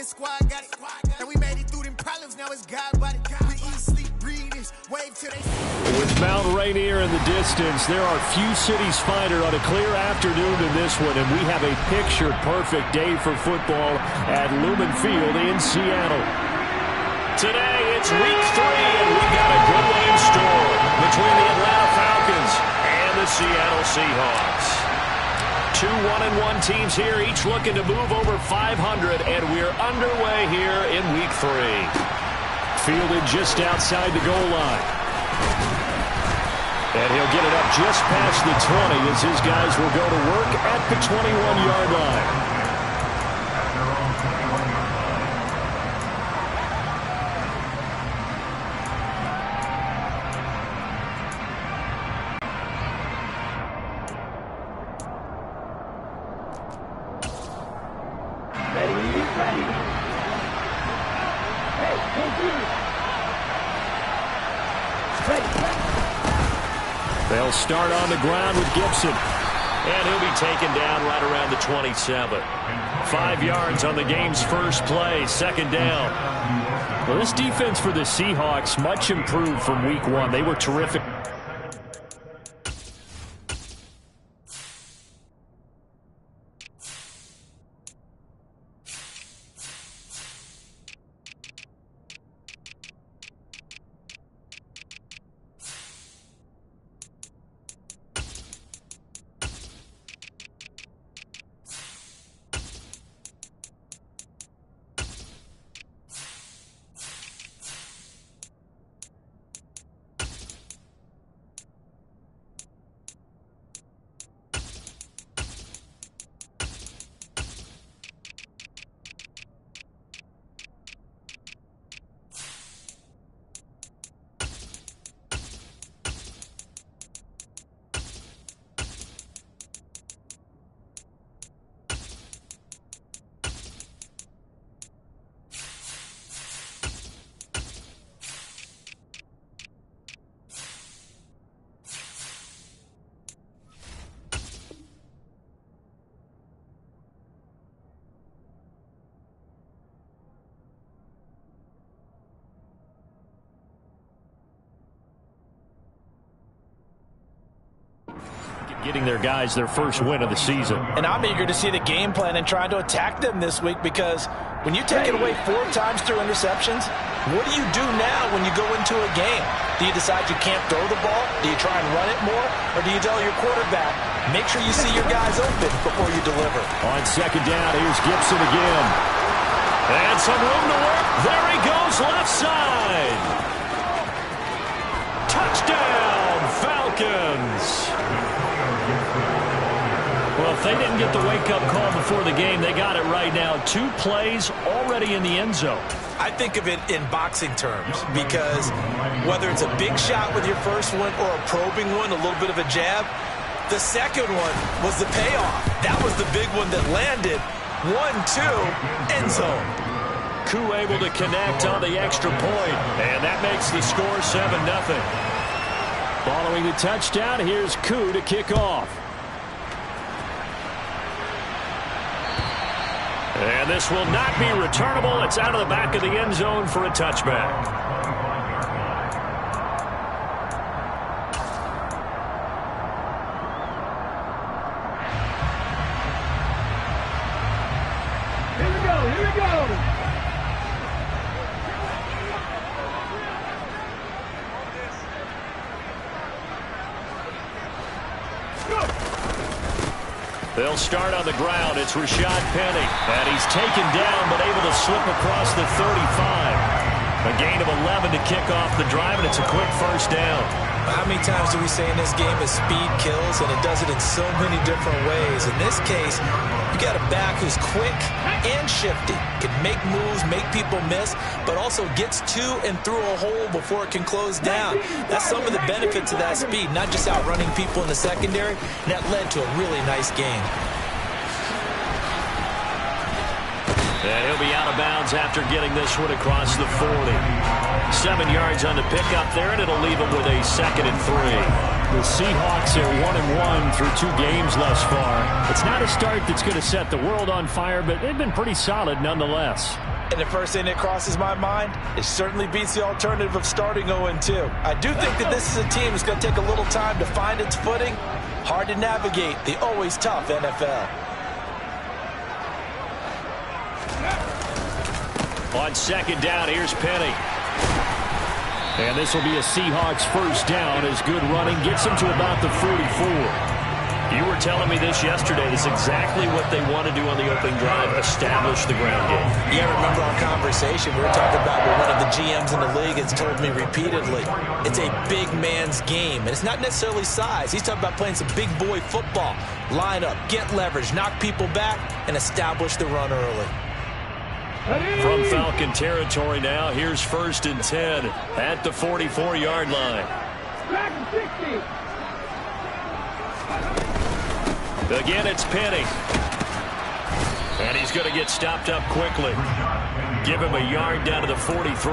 the squad got it. And we made it through them problems, now it's God body. We eat, sleep, breathe this, wave till they... With Mount Rainier in the distance, there are few cities finer on a clear afternoon than this one, and we have a picture-perfect day for football at Lumen Field in Seattle. Today, it's week 3, and we've got a good one in store between the Atlanta Falcons and the Seattle Seahawks. Two 1-1 teams here, each looking to move over 500, and we're underway here in week 3. Fielded just outside the goal line. And he'll get it up just past the 20 as his guys will go to work at the 21-yard line. They'll start on the ground with Gibson. And he'll be taken down right around the 27. 5 yards on the game's first play, second down. Well, this defense for the Seahawks, much improved from week 1. They were terrific. Getting their guys their first win of the season. And I'm eager to see the game plan and trying to attack them this week, because when you take it away 4 times through interceptions, what do you do now when you go into a game? Do you decide you can't throw the ball? Do you try and run it more? Or do you tell your quarterback, make sure you see your guys open before you deliver? On second down, here's Gibson again. And some room to work. There he goes, left side. Touchdown, Falcons. Well, if they didn't get the wake-up call before the game, they got it right now. 2 plays already in the end zone. I think of it in boxing terms, because whether it's a big shot with your first one or a probing one, a little bit of a jab, the second one was the payoff. That was the big one that landed. 1-2, end zone. Koo able to connect on the extra point, and that makes the score 7-0. Following the touchdown, here's Koo to kick off. And this will not be returnable. It's out of the back of the end zone for a touchback. Here we go. They'll start on the ground. It's Rashad Penny. And he's taken down, but able to slip across the 35. A gain of 11 to kick off the drive, and it's a quick first down. How many times do we say in this game is speed kills, and it does it in so many different ways? In this case, you got a back who's quick and shifty, can make moves, make people miss, but also gets to and through a hole before it can close down. That's some of the benefits of that speed, not just outrunning people in the secondary, and that led to a really nice game. And he'll be out of bounds after getting this one across the 40. 7 yards on the pickup there, and it'll leave him with a 2nd and 3. The Seahawks are 1-1 through 2 games thus far. It's not a start that's going to set the world on fire, but they've been pretty solid nonetheless. And the first thing that crosses my mind, it certainly beats the alternative of starting 0-2. I do think that this is a team that's going to take a little time to find its footing. Hard to navigate the always tough NFL. On second down, here's Penny. And this will be a Seahawks first down as good running gets them to about the 44. You were telling me this yesterday. This is exactly what they want to do on the opening drive, establish the ground game. Yeah, remember our conversation. We were talking about what one of the GMs in the league has told me repeatedly. It's a big man's game, and it's not necessarily size. He's talking about playing some big boy football. Line up, get leverage, knock people back, and establish the run early. From Falcon territory now, here's 1st and 10 at the 44-yard line. Back 60. Again, it's Penny. And he's going to get stopped up quickly. Give him a yard down to the 43.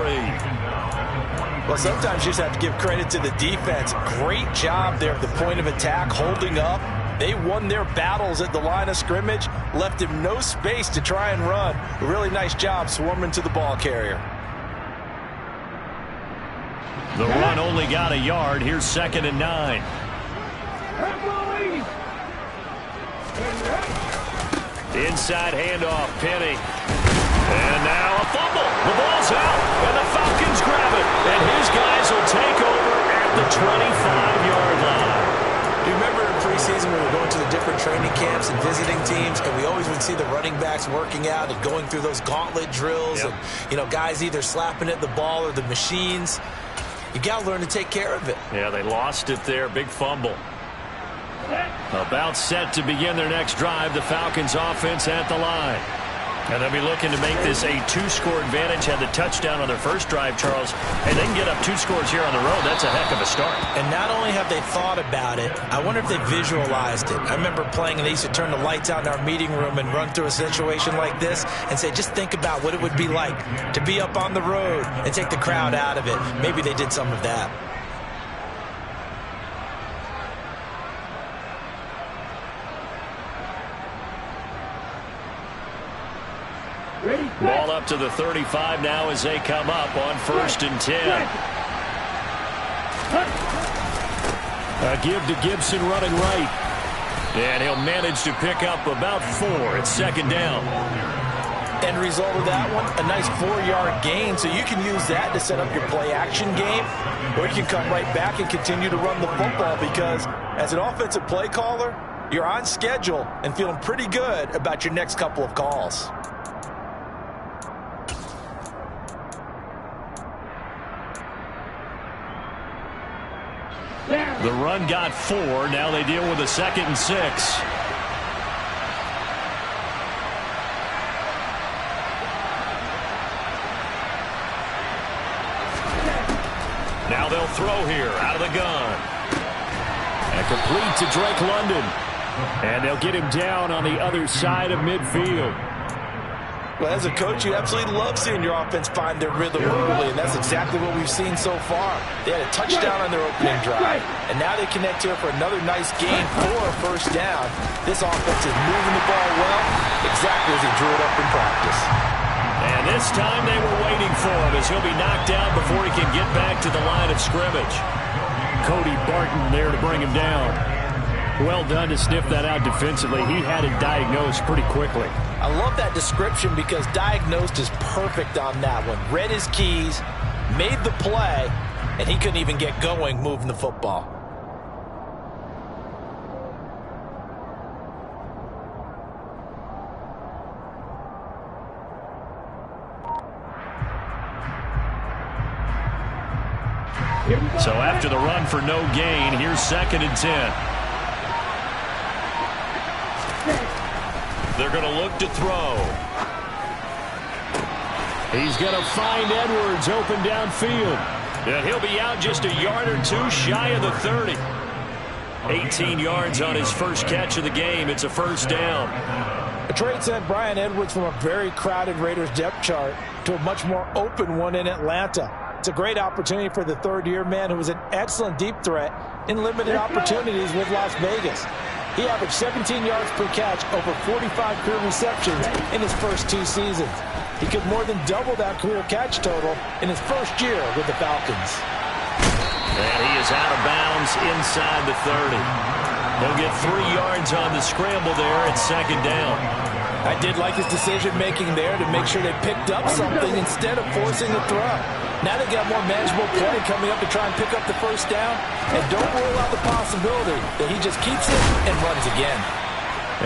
Well, sometimes you just have to give credit to the defense. Great job there at the point of attack, holding up. They won their battles at the line of scrimmage, left him no space to try and run. A really nice job swarming to the ball carrier. The run only got a yard. Here's 2nd and 9. Inside handoff, Penny. And now a fumble. The ball's out, and the Falcons grab it. And his guys will take over at the 25-yard line. Do you remember in preseason we were going to the different training camps and visiting teams, and we always would see the running backs working out and going through those gauntlet drills, Yep. and, you know, guys either slapping at the ball or the machines. You got to learn to take care of it. Yeah, they lost it there. Big fumble. About set to begin their next drive. The Falcons offense at the line. And they'll be looking to make this a 2-score advantage. Had the touchdown on their first drive, Charles. And they can get up 2 scores here on the road. That's a heck of a start. And not only have they thought about it, I wonder if they visualized it. I remember playing, and they used to turn the lights out in our meeting room and run through a situation like this and say, just think about what it would be like to be up on the road and take the crowd out of it. Maybe they did some of that. Ball up to the 35 now as they come up on 1st and 10. A give to Gibson running right. And he'll manage to pick up about 4. It's 2nd down. End result of that one, a nice 4-yard gain, so you can use that to set up your play-action game, or you can come right back and continue to run the football, because as an offensive play caller, you're on schedule and feeling pretty good about your next couple of calls. The run got 4. Now they deal with a 2nd and 6. Now they'll throw here out of the gun. And complete to Drake London. And they'll get him down on the other side of midfield. Well, as a coach, you absolutely love seeing your offense find their rhythm early, and that's exactly what we've seen so far. They had a touchdown on their opening drive, and now they connect here for another nice gain for a first down. This offense is moving the ball well, exactly as he drew it up in practice. And this time they were waiting for him as he'll be knocked down before he can get back to the line of scrimmage. Cody Barton there to bring him down. Well done to sniff that out defensively. He had it diagnosed pretty quickly. I love that description because diagnosed is perfect on that one. Read his keys, made the play, and he couldn't even get going moving the football. So after the run for no gain, here's 2nd and 10. They're going to look to throw. He's going to find Edwards open downfield. And he'll be out just a yard or 2 shy of the 30. 18 yards on his first catch of the game. It's a first down. The trade sent Bryan Edwards from a very crowded Raiders depth chart to a much more open one in Atlanta. It's a great opportunity for the third-year man who was an excellent deep threat in limited opportunities with Las Vegas. He averaged 17 yards per catch over 45 career receptions in his first 2 seasons. He could more than double that career catch total in his first year with the Falcons. And he is out of bounds inside the 30. He'll get 3 yards on the scramble there at second down. I did like his decision-making there to make sure they picked up something instead of forcing a throw. Now they got more manageable play coming up to try and pick up the first down. And don't rule out the possibility that he just keeps it and runs again.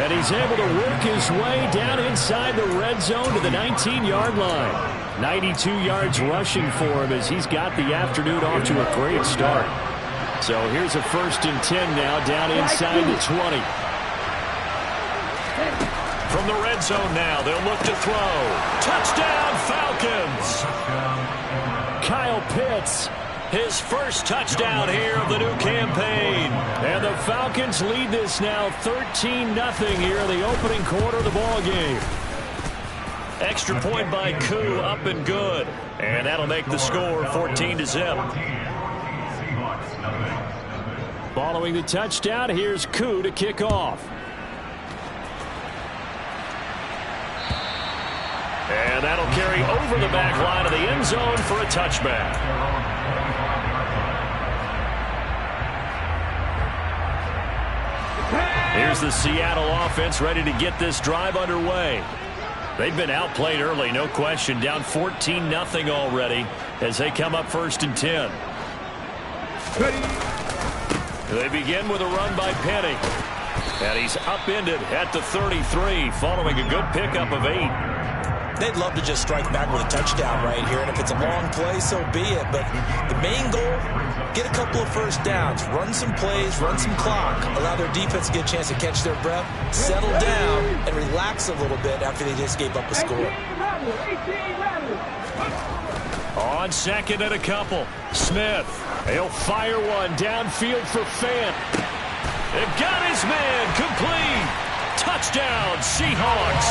And he's able to work his way down inside the red zone to the 19-yard line. 92 yards rushing for him as he's got the afternoon off to a great start. So here's a 1st and 10 now down inside the 20. From the red zone now, they'll look to throw. Touchdown, Falcons! Kyle Pitts, his first touchdown here of the new campaign. And the Falcons lead this now 13-0 here in the opening quarter of the ball game. Extra point by Koo, up and good. And that'll make the score 14-0. Following the touchdown, here's Koo to kick off. And that'll carry over the back line of the end zone for a touchback. Here's the Seattle offense ready to get this drive underway. They've been outplayed early, no question. Down 14-0 already as they come up 1st and 10. They begin with a run by Penny. And he's upended at the 33 following a good pickup of 8. They'd love to just strike back with a touchdown right here, and if it's a long play, so be it. But the main goal, get a couple of first downs, run some plays, run some clock, allow their defense to get a chance to catch their breath, settle down, and relax a little bit after they just gave up a score. On 2nd and a couple, Smith, he'll fire one downfield for Fant. They've got his man complete. Touchdown, Seahawks.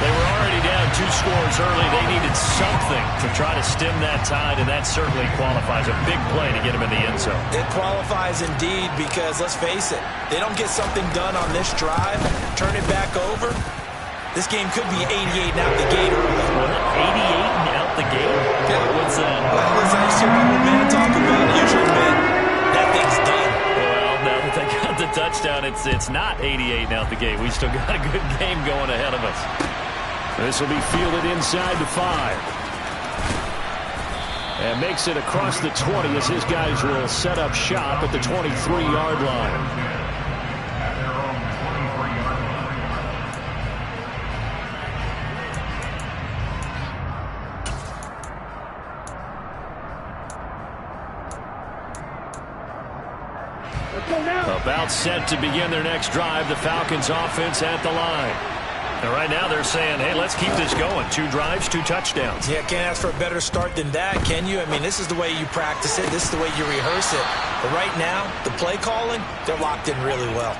They were already down 2 scores early. They needed something to try to stem that tide, and that certainly qualifies. A big play to get him in the end zone. It qualifies indeed because, let's face it, they don't get something done on this drive, turn it back over. This game could be 88 and out the gate early. What, 88 and out the gate? Yeah. What's that? Well, listen, I see people, man, talk about it. Usually, man, that thing's done. Well, now that they got the touchdown, it's not 88 and out the gate. We still got a good game going ahead of us. This will be fielded inside the 5. And makes it across the 20 as his guys will set up shop at the 23-yard line. About set to begin their next drive. The Falcons offense at the line. And right now they're saying, hey, let's keep this going. 2 drives, 2 touchdowns. Yeah, can't ask for a better start than that, can you? I mean, this is the way you practice it. This is the way you rehearse it. But right now, the play calling, they're locked in really well.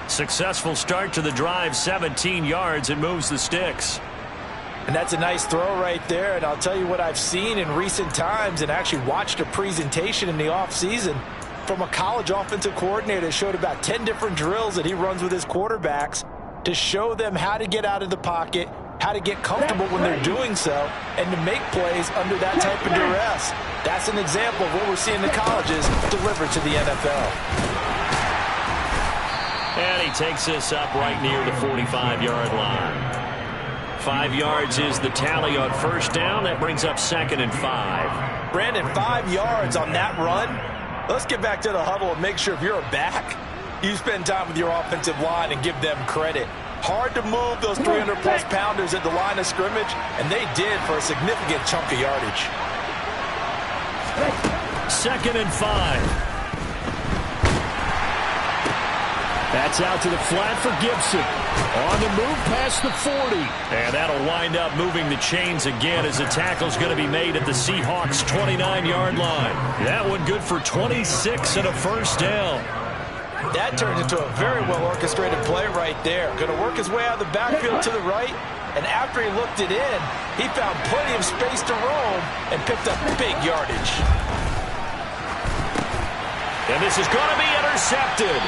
Successful start to the drive, 17 yards, and moves the sticks. And that's a nice throw right there. And I'll tell you what I've seen in recent times and actually watched a presentation in the offseason from a college offensive coordinator that showed about 10 different drills that he runs with his quarterbacks to show them how to get out of the pocket, how to get comfortable when they're doing so, and to make plays under that type of duress. That's an example of what we're seeing the colleges deliver to the NFL. And he takes this up right near the 45-yard line. 5 yards is the tally on first down. That brings up 2nd and 5. Brandon, 5 yards on that run. Let's get back to the huddle and make sure if you're a back, you spend time with your offensive line and give them credit. Hard to move those 300-plus pounders at the line of scrimmage, and they did for a significant chunk of yardage. 2nd and 5. That's out to the flat for Gibson. On the move past the 40. And that'll wind up moving the chains again as the tackle's going to be made at the Seahawks' 29-yard line. That one good for 26 and a first down. That turned into a very well-orchestrated play right there. Going to work his way out of the backfield to the right, and after he looked it in, he found plenty of space to roam and picked up big yardage. And this is going to be intercepted.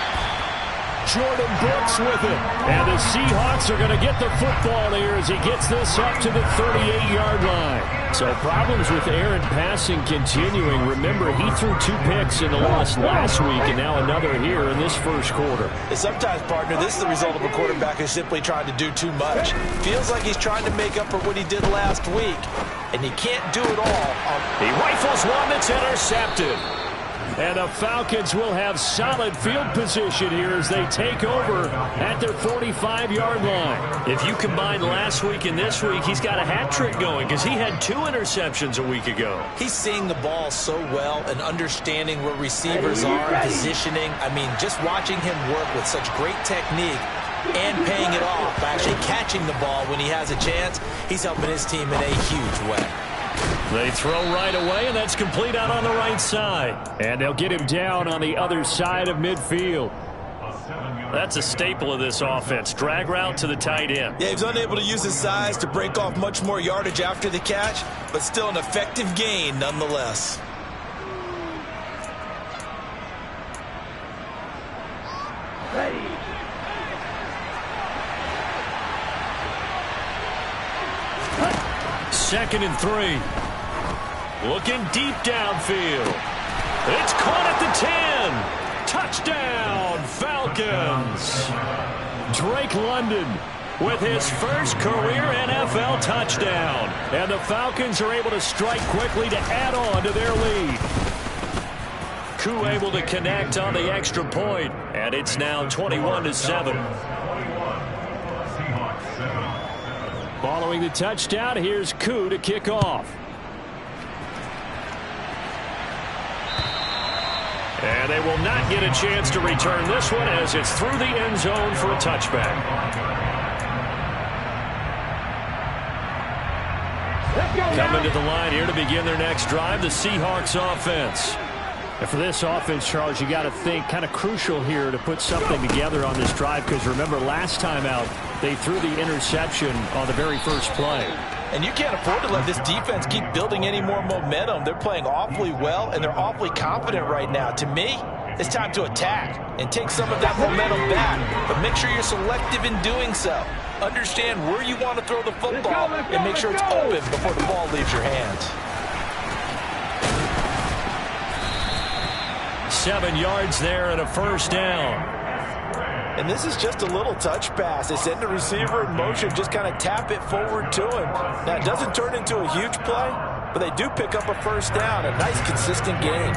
Jordan Brooks with it. And the Seahawks are going to get the football here as he gets this up to the 38-yard line. So problems with errant passing continuing. Remember, he threw 2 picks in the loss last week and now another here in this first quarter. And sometimes, partner, this is the result of a quarterback who's simply trying to do too much. Feels like he's trying to make up for what he did last week, and he can't do it all. He rifles one that's intercepted. And the Falcons will have solid field position here as they take over at their 45-yard line. If you combine last week and this week, he's got a hat trick going because he had 2 interceptions a week ago. He's seeing the ball so well and understanding where receivers are, positioning. I mean, just watching him work with such great technique and paying it off by actually catching the ball when he has a chance, he's helping his team in a huge way. They throw right away, and that's complete out on the right side. And they'll get him down on the other side of midfield. That's a staple of this offense. Drag route to the tight end. Yeah, he was unable to use his size to break off much more yardage after the catch, but still an effective gain nonetheless. Ready. Second and 3. Looking deep downfield. It's caught at the 10. Touchdown, Falcons. Drake London with his first career NFL touchdown. And the Falcons are able to strike quickly to add on to their lead. Koo able to connect on the extra point, and it's now 21-7. Following the touchdown, here's Koo to kick off. And they will not get a chance to return this one as it's through the end zone for a touchback. Coming to the line here to begin their next drive, the Seahawks offense. And for this offense, Charles, you got to think kind of crucial here to put something together on this drive because remember last time out they threw the interception on the very first play. And you can't afford to let this defense keep building any more momentum. They're playing awfully well, and they're awfully confident right now. To me, it's time to attack and take some of that momentum back. But make sure you're selective in doing so. Understand where you want to throw the football and make sure it's open before the ball leaves your hands. 7 yards there and a first down. And this is just a little touch pass. They send the receiver in motion, just kind of tap it forward to him. Now, it doesn't turn into a huge play, but they do pick up a first down, a nice, consistent gain.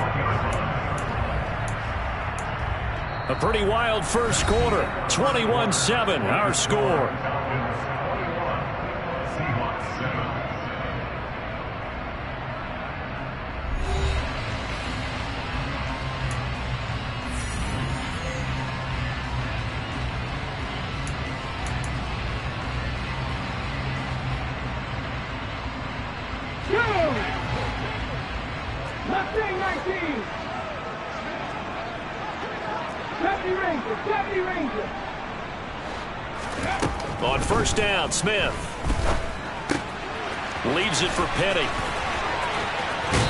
A pretty wild first quarter. 21-7, our score. On first down, Smith leaves it for Petty.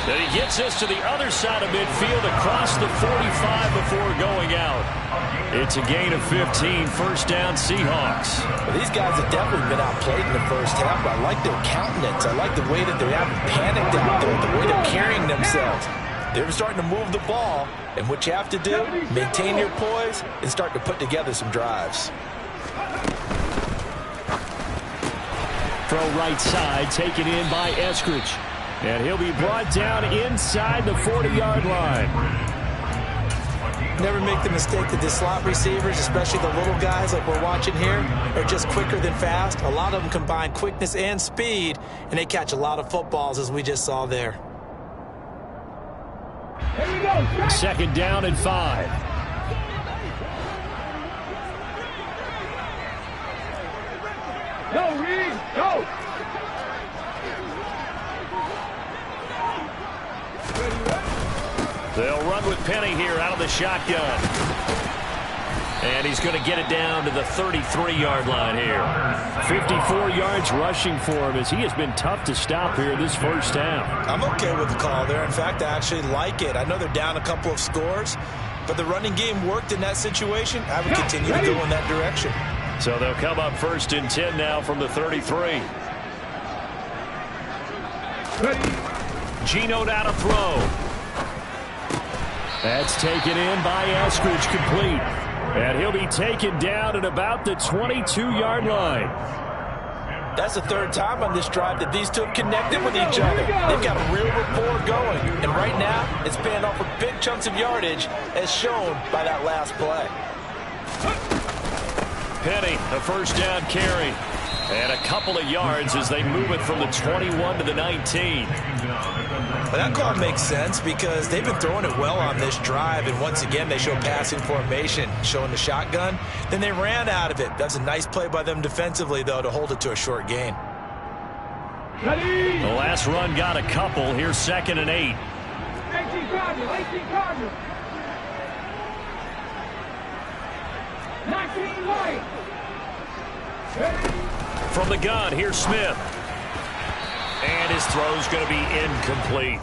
Then he gets this to the other side of midfield across the 45 before going out. It's a gain of 15, first down Seahawks. Well, these guys have definitely been outplayed in the first half, but I like their countenance. I like the way that they haven't panicked out there, the way they're carrying themselves. They're starting to move the ball, and what you have to do, maintain your poise and start to put together some drives. Throw right side, taken in by Eskridge. And he'll be brought down inside the 40-yard line. Never make the mistake that the slot receivers, especially the little guys like we're watching here, are just quicker than fast. A lot of them combine quickness and speed, and they catch a lot of footballs, as we just saw there. Here we go. Second down and 5. Go, Reed. Go. They'll run with Penny here out of the shotgun. And he's going to get it down to the 33-yard line here. 54 yards rushing for him as he has been tough to stop here this first half. I'm okay with the call there. In fact, I actually like it. I know they're down a couple of scores, but the running game worked in that situation. I would continue to go in that direction. So they'll come up 1st and 10 now from the 33. Geno now to throw. That's taken in by Eskridge, complete. And he'll be taken down at about the 22-yard line. That's the third time on this drive that these two have connected with each other. They've got a real rapport going. And right now, it's paying off with big chunks of yardage, as shown by that last play. Penny, a first down carry. And a couple of yards as they move it from the 21 to the 19. Well, that call makes sense because they've been throwing it well on this drive, and once again they show passing formation, showing the shotgun. Then they ran out of it. That's a nice play by them defensively, though, to hold it to a short gain. The last run got a couple. Here's 2nd and 8. 18 Cardinals. 19 Light. From the gun, here's Smith. And his throw's going to be incomplete.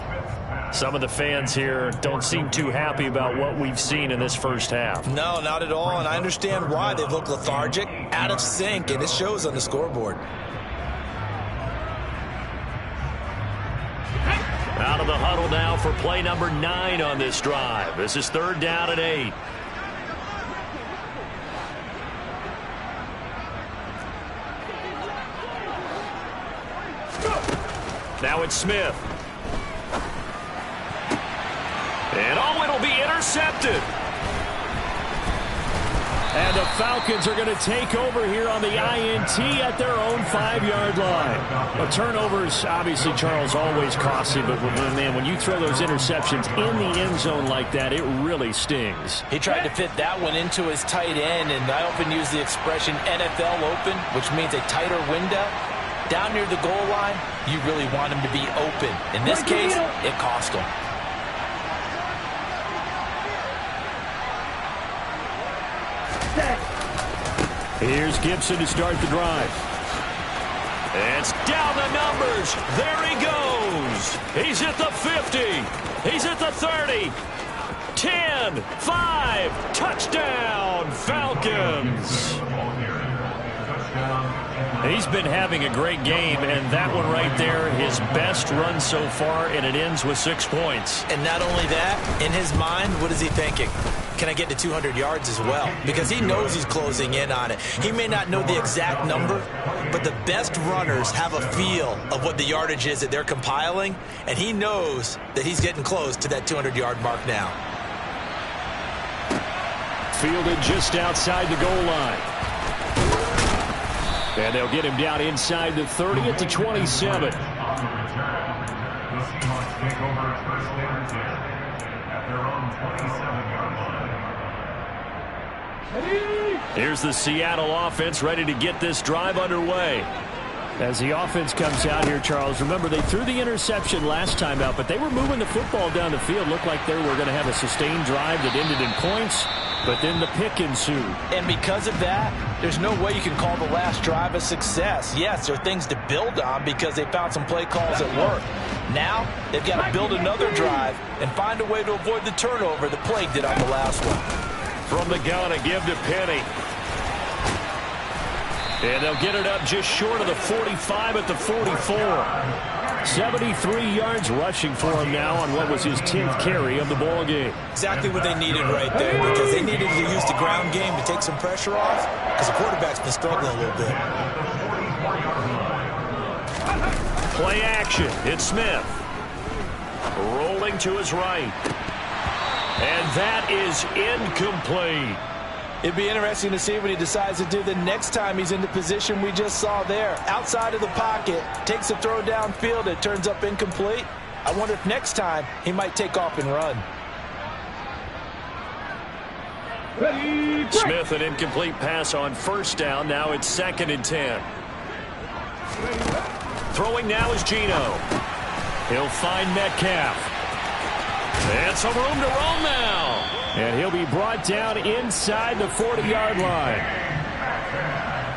Some of the fans here don't seem too happy about what we've seen in this first half. No, not at all, and I understand why. They've looked lethargic, out of sync, and it shows on the scoreboard. Out of the huddle now for play number 9 on this drive. This is 3rd down and 8. Now it's Smith. And oh, it'll be intercepted. And the Falcons are going to take over here on the INT at their own 5-yard line. Well, turnovers, obviously, Charles, always costly, but man, when you throw those interceptions in the end zone like that, it really stings. He tried to fit that one into his tight end, and I often use the expression NFL open, which means a tighter window. Down near the goal line, you really want him to be open. In this case, it cost him. Here's Gibson to start the drive. It's down the numbers. There he goes. He's at the 50. He's at the 30. 10, 5, touchdown, Falcons. He's been having a great game, and that one right there, his best run so far, and it ends with 6 points. And not only that, in his mind, what is he thinking? Can I get to 200 yards as well? Because he knows he's closing in on it. He may not know the exact number, but the best runners have a feel of what the yardage is that they're compiling, and he knows that he's getting close to that 200-yard mark now. Fielded just outside the goal line. And they'll get him down inside the 30 at the 27. Here's the Seattle offense ready to get this drive underway. As the offense comes out here, Charles, remember they threw the interception last time out, but they were moving the football down the field. Looked like they were going to have a sustained drive that ended in points, but then the pick ensued. And because of that, there's no way you can call the last drive a success. Yes, there are things to build on because they found some play calls that work. Now, they've got to build another drive and find a way to avoid the turnover that plagued it on the last one. From the gun, a give to Penny. And they'll get it up just short of the 45 at the 44. 73 yards rushing for him now on what was his 10th carry of the ball game. Exactly what they needed right there, because they needed to use the ground game to take some pressure off, because the quarterback's been struggling a little bit. Play action. It's Smith. Rolling to his right. And that is incomplete. It'd be interesting to see what he decides to do the next time he's in the position we just saw there. Outside of the pocket, takes a throw downfield, it turns up incomplete. I wonder if next time he might take off and run. Smith, an incomplete pass on first down. Now it's 2nd and 10. Throwing now is Geno. He'll find Metcalf. And some room to roam now. And he'll be brought down inside the 40-yard line.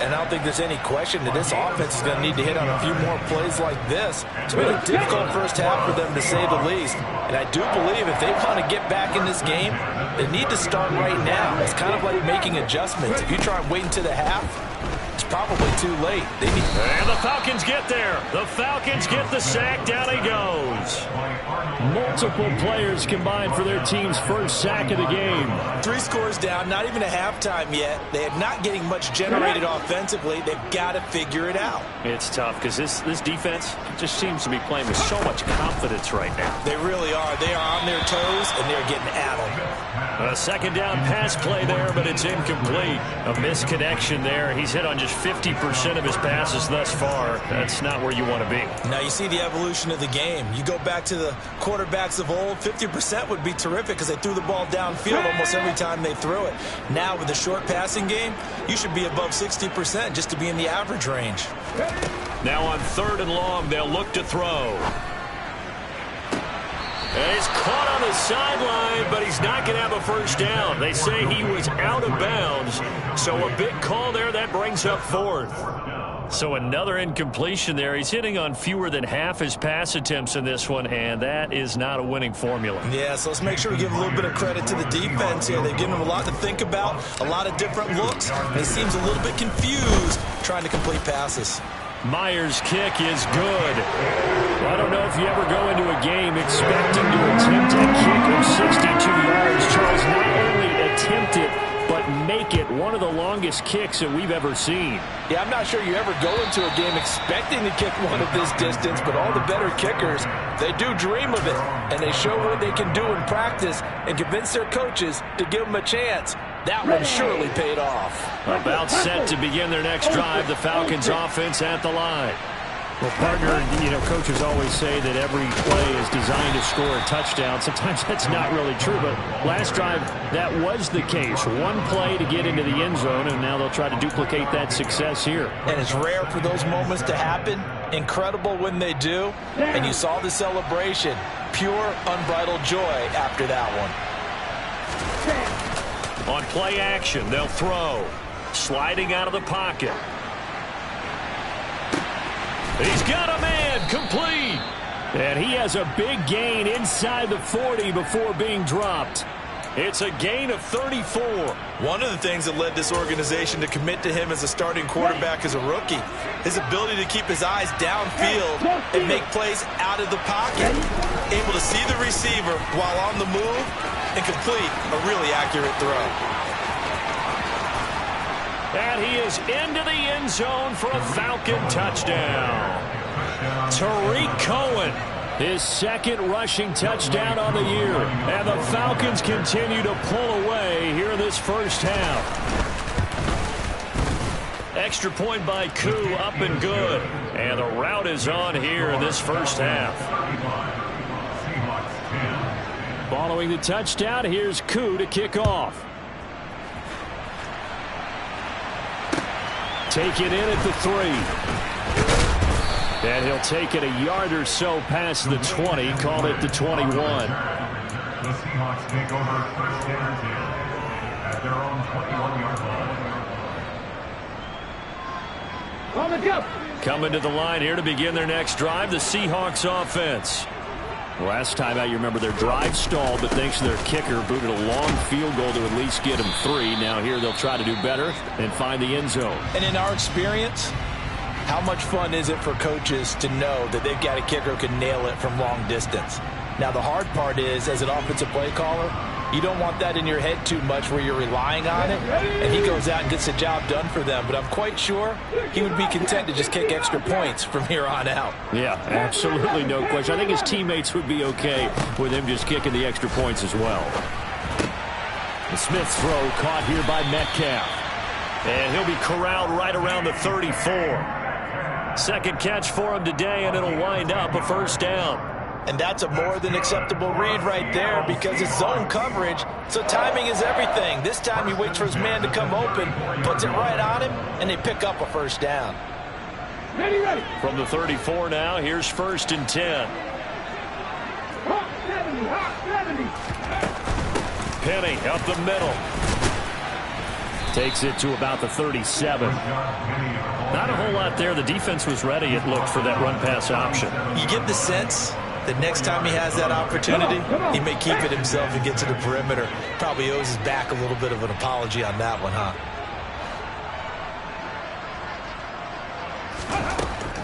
And I don't think there's any question that this offense is going to need to hit on a few more plays like this. It's been a difficult first half for them, to say the least. And I do believe if they want to get back in this game, they need to start right now. It's kind of like making adjustments. If you try and wait until the half, it's probably too late. And the Falcons get there. The Falcons get the sack. Down he goes. Multiple players combined for their team's first sack of the game. 3 scores down, not even a halftime yet. They are not getting much generated offensively. They've got to figure it out. It's tough because this defense just seems to be playing with so much confidence right now. They really are. They are on their toes, and they're getting at them. A second down pass play there, but it's incomplete. A misconnection there. He's hit on just 50% of his passes thus far. That's not where you want to be. Now you see the evolution of the game. You go back to the quarterbacks of old, 50% would be terrific because they threw the ball downfield almost every time they threw it. Now with the short passing game, you should be above 60% just to be in the average range. Now on 3rd and long, they'll look to throw. And he's caught on the sideline, but he's not going to have a first down. They say he was out of bounds, so a big call there. That brings up 4th. So another incompletion there. He's hitting on fewer than half his pass attempts in this one, and that is not a winning formula. Yeah, so let's make sure we give a little bit of credit to the defense here. They've given him a lot to think about, a lot of different looks, and he seems a little bit confused trying to complete passes. Myers' kick is good. Well, I don't know if you ever go into a game expecting to attempt a kick of 62 yards. Charles, not only attempt it, but make it one of the longest kicks that we've ever seen. Yeah, I'm not sure you ever go into a game expecting to kick one of this distance, but all the better kickers, they do dream of it, and they show what they can do in practice and convince their coaches to give them a chance. That one surely paid off. About set to begin their next drive, the Falcons offense at the line. Well, partner, coaches always say that every play is designed to score a touchdown. Sometimes that's not really true, but last drive, that was the case. One play to get into the end zone, and now they'll try to duplicate that success here. And it's rare for those moments to happen. Incredible when they do. And you saw the celebration. Pure, unbridled joy after that one. On play action, they'll throw. Sliding out of the pocket. He's got a man, complete. And he has a big gain inside the 40 before being dropped. It's a gain of 34. One of the things that led this organization to commit to him as a starting quarterback as a rookie, his ability to keep his eyes downfield and make plays out of the pocket. Able to see the receiver while on the move and complete a really accurate throw. And he is into the end zone for a Falcon touchdown. Tariq Cohen, his second rushing touchdown on the year. And the Falcons continue to pull away here in this first half. Extra point by Koo, up and good. And the route is on here in this first half. Following the touchdown, here's Koo to kick off. Take it in at the 3. And he'll take it a yard or so past the 20, call it the 21. The Seahawks take over first and 10 at their own 21-yard line. On the go. Coming to the line here to begin their next drive, the Seahawks offense. Last time out, you remember their drive stalled, but thanks to their kicker, booted a long field goal to at least get them 3. Now here they'll try to do better and find the end zone. And in our experience, how much fun is it for coaches to know that they've got a kicker who can nail it from long distance? Now the hard part is, as an offensive play caller, you don't want that in your head too much where you're relying on it, and he goes out and gets the job done for them. But I'm quite sure he would be content to just kick extra points from here on out. Yeah, absolutely no question. I think his teammates would be okay with him just kicking the extra points as well. The Smith's throw caught here by Metcalf. And he'll be corralled right around the 34. Second catch for him today, and it'll wind up a first down. And that's a more than acceptable read right there because it's zone coverage, so timing is everything. This time he waits for his man to come open, puts it right on him, and they pick up a first down. Ready. From the 34 now, here's 1st and 10. Hot 70. Penny up the middle. Takes it to about the 37. Not a whole lot there. The defense was ready, it looked, for that run-pass option. You get the sense that next time he has that opportunity, he may keep it himself and get to the perimeter. Probably owes his back a little bit of an apology on that one, huh?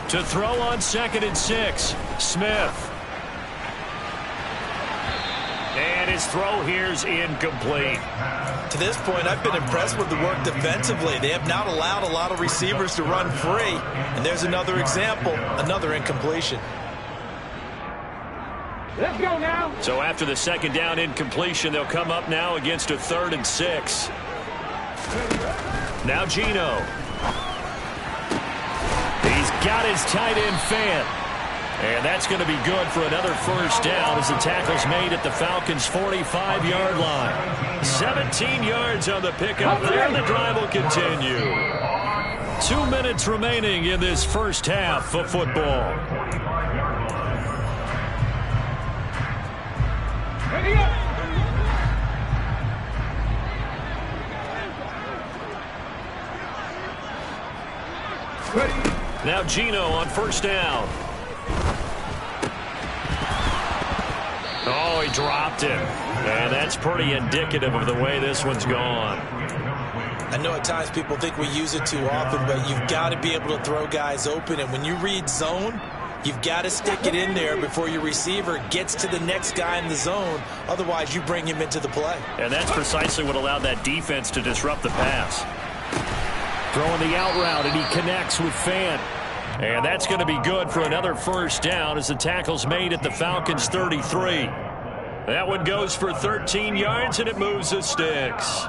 To throw on 2nd and 6, Smith. And his throw here's incomplete. To this point, I've been impressed with the work defensively. They have not allowed a lot of receivers to run free. And there's another example, another incompletion. Let's go now. So after the 2nd down incompletion, they'll come up now against a 3rd and 6. Now Geno. He's got his tight end Fant. And that's going to be good for another 1st down as the tackle's made at the Falcons' 45-yard line. 17 yards on the pickup there. The drive will continue. 2 minutes remaining in this first half of football. Ready up. Ready. Now Geno on 1st down. Oh, he dropped it. And that's pretty indicative of the way this one's gone. I know at times people think we use it too often, but you've got to be able to throw guys open. And when you read zone, you've got to stick it in there before your receiver gets to the next guy in the zone. Otherwise, you bring him into the play. And that's precisely what allowed that defense to disrupt the pass. Throwing the out route, and he connects with Fant. And that's going to be good for another 1st down as the tackle's made at the Falcons' 33. That one goes for 13 yards, and it moves the sticks.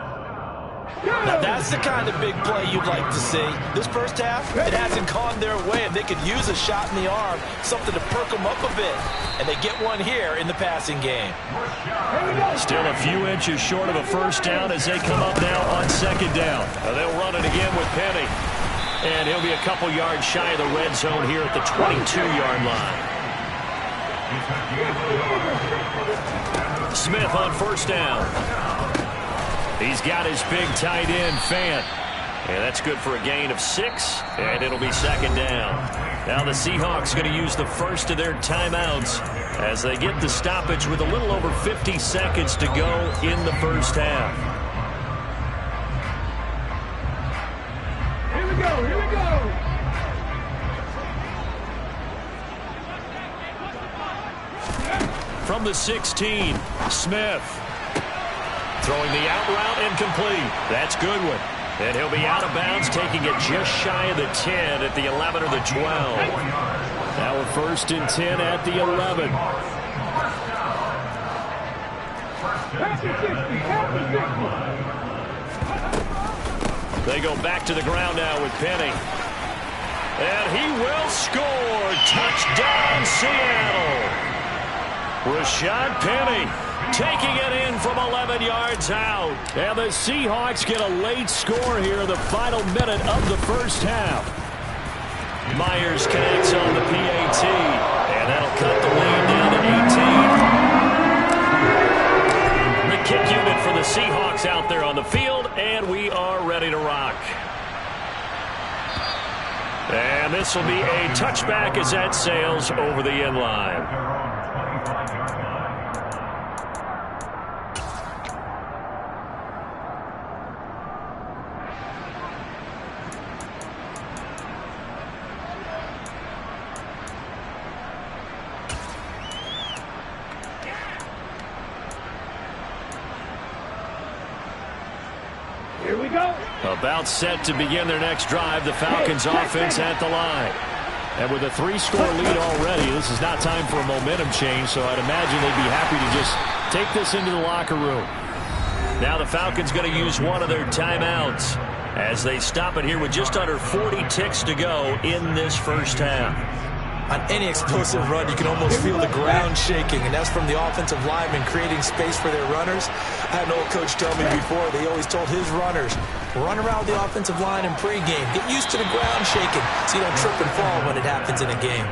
Now that's the kind of big play you'd like to see. This first half, it hasn't gone their way, and they could use a shot in the arm, something to perk them up a bit. And they get one here in the passing game. Still a few inches short of a 1st down as they come up now on 2nd down. They'll run it again with Penny. And he'll be a couple yards shy of the red zone here at the 22-yard line. Smith on 1st down. He's got his big tight end, Fant. And that's good for a gain of 6, and it'll be 2nd down. Now the Seahawks going to use the first of their timeouts as they get the stoppage with a little over 50 seconds to go in the first half. Here we go. Here we go. From the 16, Smith. Throwing the out route incomplete. That's Goodwin. And he'll be out of bounds, taking it just shy of the 10 at the 11 or the 12. Now we're 1st and 10 at the 11. They go back to the ground now with Penny. And he will score. Touchdown, Seattle. Rashad Penny taking it in from 11 yards out. And the Seahawks get a late score here in the final minute of the first half. Myers connects on the PAT. And that'll cut the lead down to 18. The kick unit for the Seahawks out there on the field. And we are ready to rock. And this will be a touchback as that sails over the end line. Here we go. About set to begin their next drive, the Falcons offense at the line. And with a 3-score lead already, this is not time for a momentum change, so I'd imagine they'd be happy to just take this into the locker room. Now the Falcons going to use one of their timeouts as they stop it here with just under 40 ticks to go in this first half. On any explosive run, you can almost feel the ground shaking, and that's from the offensive linemen creating space for their runners. I had an old coach tell me before, they always told his runners, run around the offensive line in pregame. Get used to the ground shaking so you don't trip and fall when it happens in a game.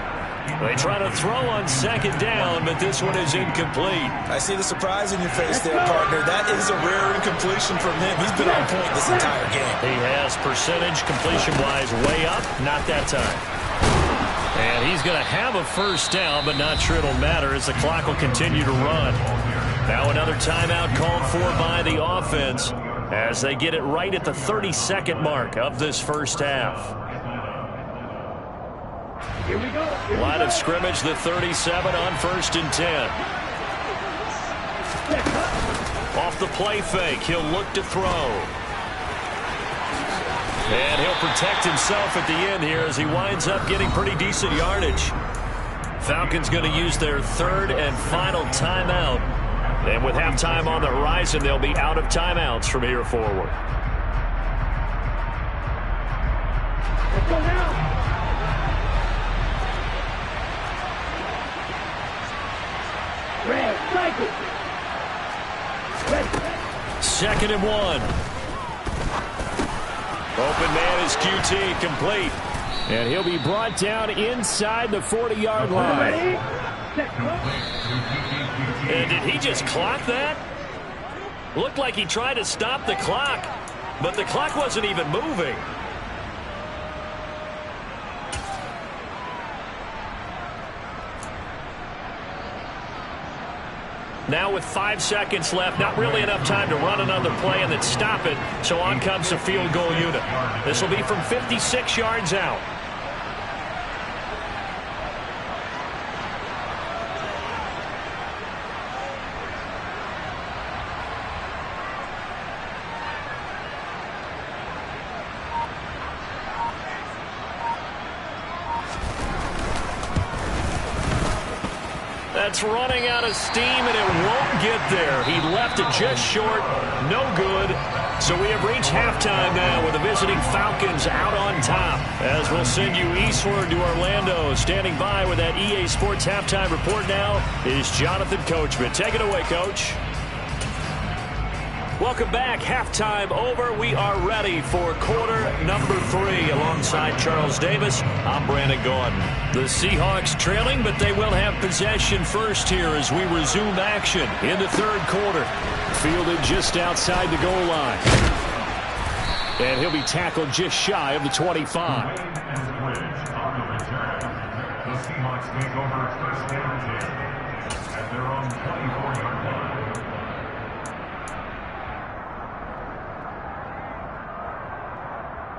They try to throw on second down, but this one is incomplete. I see the surprise in your face there, partner. That is a rare incompletion from him. He's been on point this entire game. He has percentage completion-wise way up, not that time. And he's going to have a first down, but not sure it'll matter as the clock will continue to run. Now another timeout called for by the offense as they get it right at the 32nd mark of this first half. Here we go. Line of scrimmage, the 37 on 1st and 10. Off the play fake, he'll look to throw. And he'll protect himself at the end here as he winds up getting pretty decent yardage. Falcons going to use their 3rd and final timeout. And with halftime on the horizon, they'll be out of timeouts from here forward. Let's go now. Red, cycle. Red. 2nd and 1. Open man is QT, complete. And he'll be brought down inside the 40-yard line. Ready? Set. And did he just clock that? Looked like he tried to stop the clock, but the clock wasn't even moving. Now with 5 seconds left, not really enough time to run another play and then stop it, so on comes the field goal unit. This will be from 56 yards out. That's running out of steam, and it won't get there. He left it just short. No good. So we have reached halftime now with the visiting Falcons out on top. As we'll send you eastward to Orlando. Standing by with that EA Sports halftime report now is Jonathan Coachman. Take it away, Coach. Welcome back. Halftime over. We are ready for quarter number 3. Alongside Charles Davis, I'm Brandon Gordon. The Seahawks trailing, but they will have possession first here as we resume action in the 3rd quarter. Fielded just outside the goal line. And he'll be tackled just shy of the 25. The Seahawks take over 1st down at their own 24-yard line.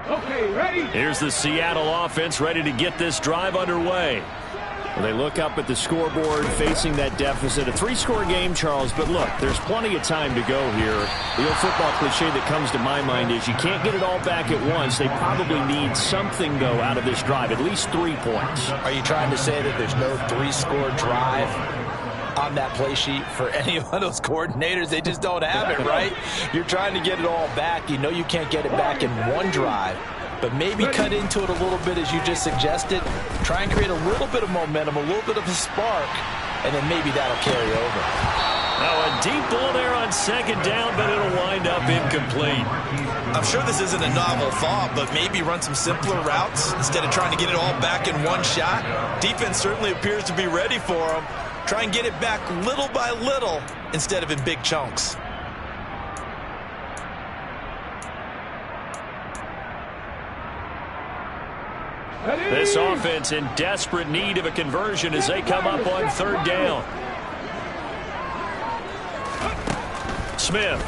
Okay, ready? Here's the Seattle offense ready to get this drive underway. Well, they look up at the scoreboard facing that deficit. A 3-score game, Charles, but look, there's plenty of time to go here. The old football cliche that comes to my mind is you can't get it all back at once. They probably need something, though, out of this drive, at least 3 points. Are you trying to say that there's no 3-score drive on that play sheet for any of those coordinators? They just don't have it, right? You're trying to get it all back. You know you can't get it back in one drive, but maybe cut into it a little bit as you just suggested. Try and create a little bit of momentum, a little bit of a spark, and then maybe that'll carry over. Now a deep ball there on 2nd down, but it'll wind up incomplete. I'm sure this isn't a novel thought, but maybe run some simpler routes instead of trying to get it all back in one shot. Defense certainly appears to be ready for them. Try and get it back little by little instead of in big chunks. This offense in desperate need of a conversion as they come up on 3rd down. Smith.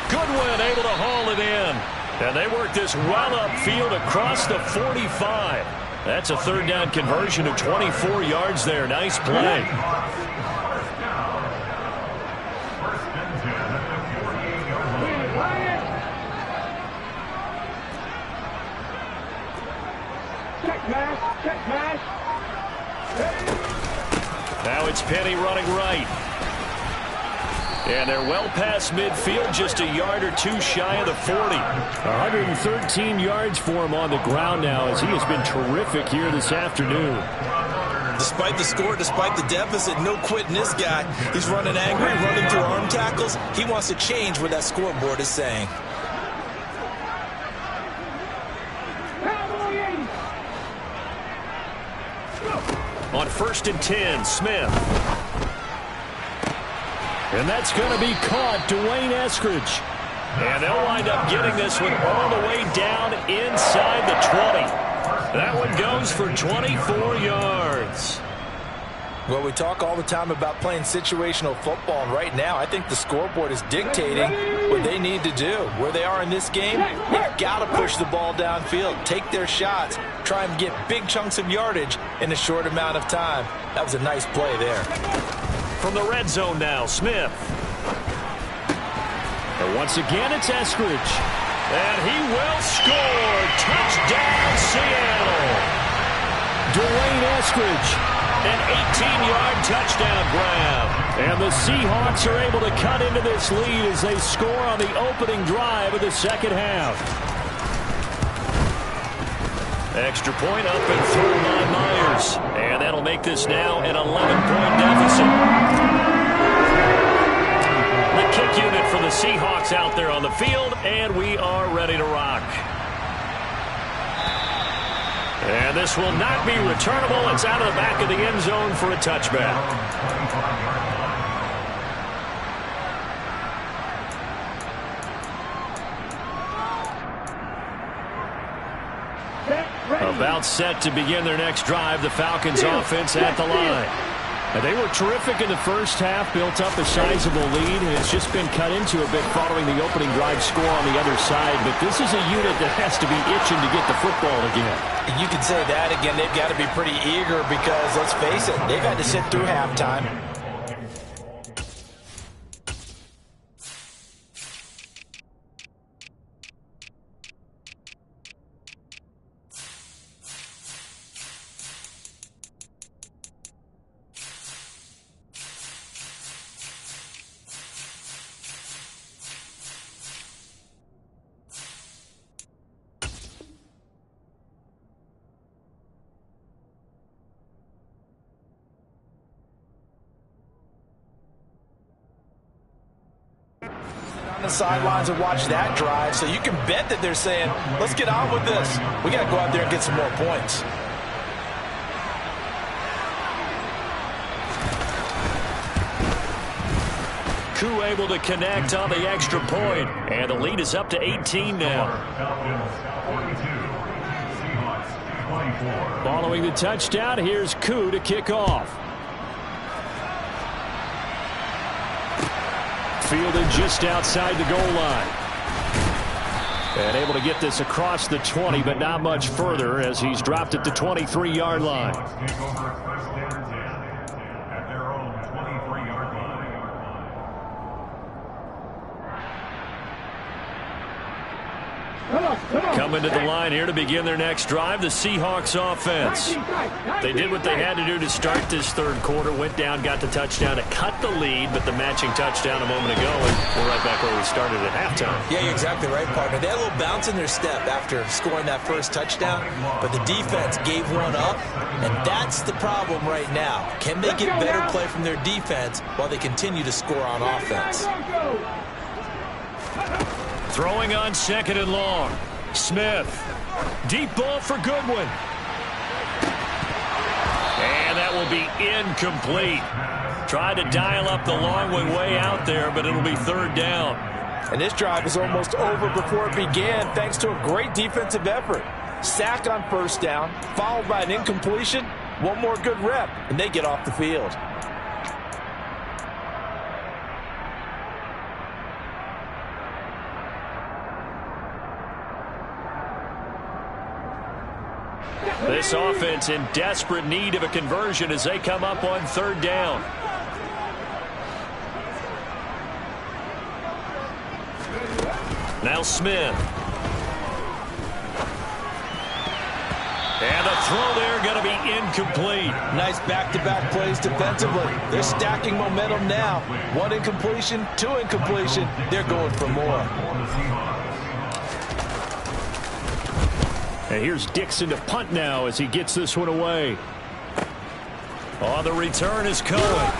Goodwin able to haul it in. And they work this well upfield across the 45. That's a 3rd down conversion of 24 yards there. Nice play. Now it's Penny running right. And they're well past midfield, just a yard or 2 shy of the 40. 113 yards for him on the ground now as he has been terrific here this afternoon. Despite the score, despite the deficit, no quitting this guy. He's running angry, running through arm tackles. He wants to change what that scoreboard is saying. first and 10. Smith. And that's going to be caught. Dwayne Eskridge. And they'll wind up getting this one all the way down inside the 20. That one goes for 24 yards. Well, we talk all the time about playing situational football, and right now I think the scoreboard is dictating what they need to do. Where they are in this game, they've got to push the ball downfield, take their shots, try and get big chunks of yardage in a short amount of time. That was a nice play there. From the red zone now, Smith. And once again, it's Eskridge. And he will score. Touchdown, Seattle. Dwayne Eskridge. An 18-yard touchdown grab. And the Seahawks are able to cut into this lead as they score on the opening drive of the second half. Extra point up and through by Myers. And that'll make this now an 11-point deficit. The kick unit for the Seahawks out there on the field, and we are ready to rock. And this will not be returnable. It's out of the back of the end zone for a touchback. About set to begin their next drive, the Falcons offense at the line. And they were terrific in the first half, built up a sizable lead, and it's just been cut into a bit following the opening drive score on the other side. But this is a unit that has to be itching to get the football again. You can say that again. They've got to be pretty eager because, let's face it, they've had to sit through halftime. The sidelines and watch that drive, so you can bet that they're saying, let's get on with this. We got to go out there and get some more points. Koo able to connect on the extra point, and the lead is up to 18 now. Following the touchdown, here's Koo to kick off. Fielded just outside the goal line. And able to get this across the 20, but not much further as he's dropped at the 23-yard line. Coming to the line here to begin their next drive, the Seahawks offense. They did what they had to do to start this third quarter, went down, got the touchdown to cut the lead, but the matching touchdown a moment ago, and we're right back where we started at halftime. Yeah, you're exactly right, partner. They had a little bounce in their step after scoring that first touchdown, but the defense gave one up, and that's the problem right now. Can they get better play from their defense while they continue to score on offense? Throwing on second and long. Smith. Deep ball for Goodwin. And that will be incomplete. Tried to dial up the long way out there, but it'll be third down. And this drive is almost over before it began thanks to a great defensive effort. Sack on first down, followed by an incompletion. One more good rep, and they get off the field. This offense in desperate need of a conversion as they come up on third down. Now Smith. And the throw there going to be incomplete. Nice back-to-back plays defensively. They're stacking momentum now. One incompletion, two incompletion. They're going for more. And here's Dixon to punt now as he gets this one away. On the return is Cohen.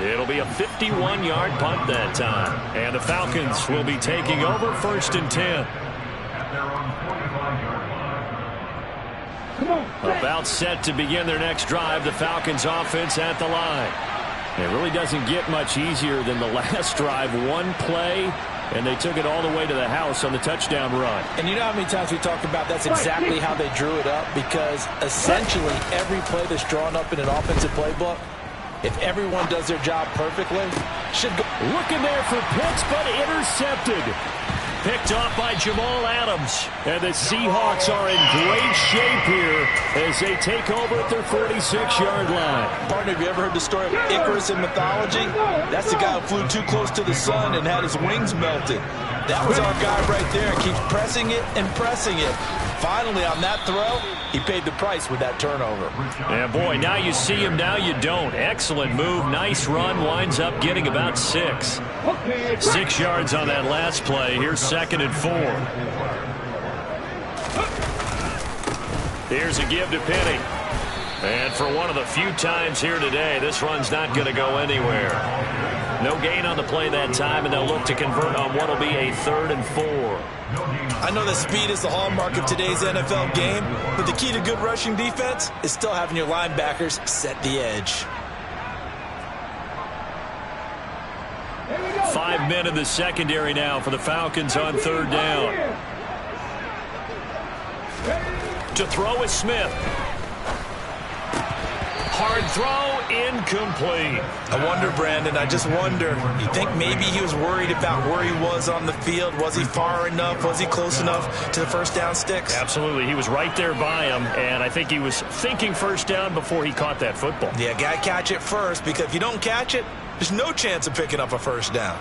It'll be a 51-yard punt that time. And the Falcons will be taking over first and 10. About set to begin their next drive. The Falcons offense at the line. It really doesn't get much easier than the last drive. One play, and they took it all the way to the house on the touchdown run. And you know how many times we talk about that's exactly how they drew it up? Because essentially every play that's drawn up in an offensive playbook, if everyone does their job perfectly, should go. Looking there for Pitts, but intercepted. Picked off by Jamal Adams. And the Seahawks are in great shape here as they take over at their 46-yard line. Partner, have you ever heard the story of Icarus in mythology? That's the guy who flew too close to the sun and had his wings melted. That was our guy right there. Keeps pressing it and pressing it. Finally, on that throw, he paid the price with that turnover. Yeah, boy, now you see him, now you don't. Excellent move, nice run, winds up getting about 6. 6 yards on that last play. Here's 2nd and 4. Here's a give to Penny. And for one of the few times here today, this run's not going to go anywhere. No gain on the play that time, and they'll look to convert on what will be a 3rd and 4. I know that speed is the hallmark of today's NFL game, but the key to good rushing defense is still having your linebackers set the edge. 5 men in the secondary now for the Falcons on 3rd down. To throw is Smith. Hard throw, incomplete. I wonder, Brandon, I just wonder, you think maybe he was worried about where he was on the field? Was he far enough? Was he close enough to the first down sticks? Absolutely. He was right there by him, and I think he was thinking first down before he caught that football. Yeah, got to catch it first, because if you don't catch it, there's no chance of picking up a first down.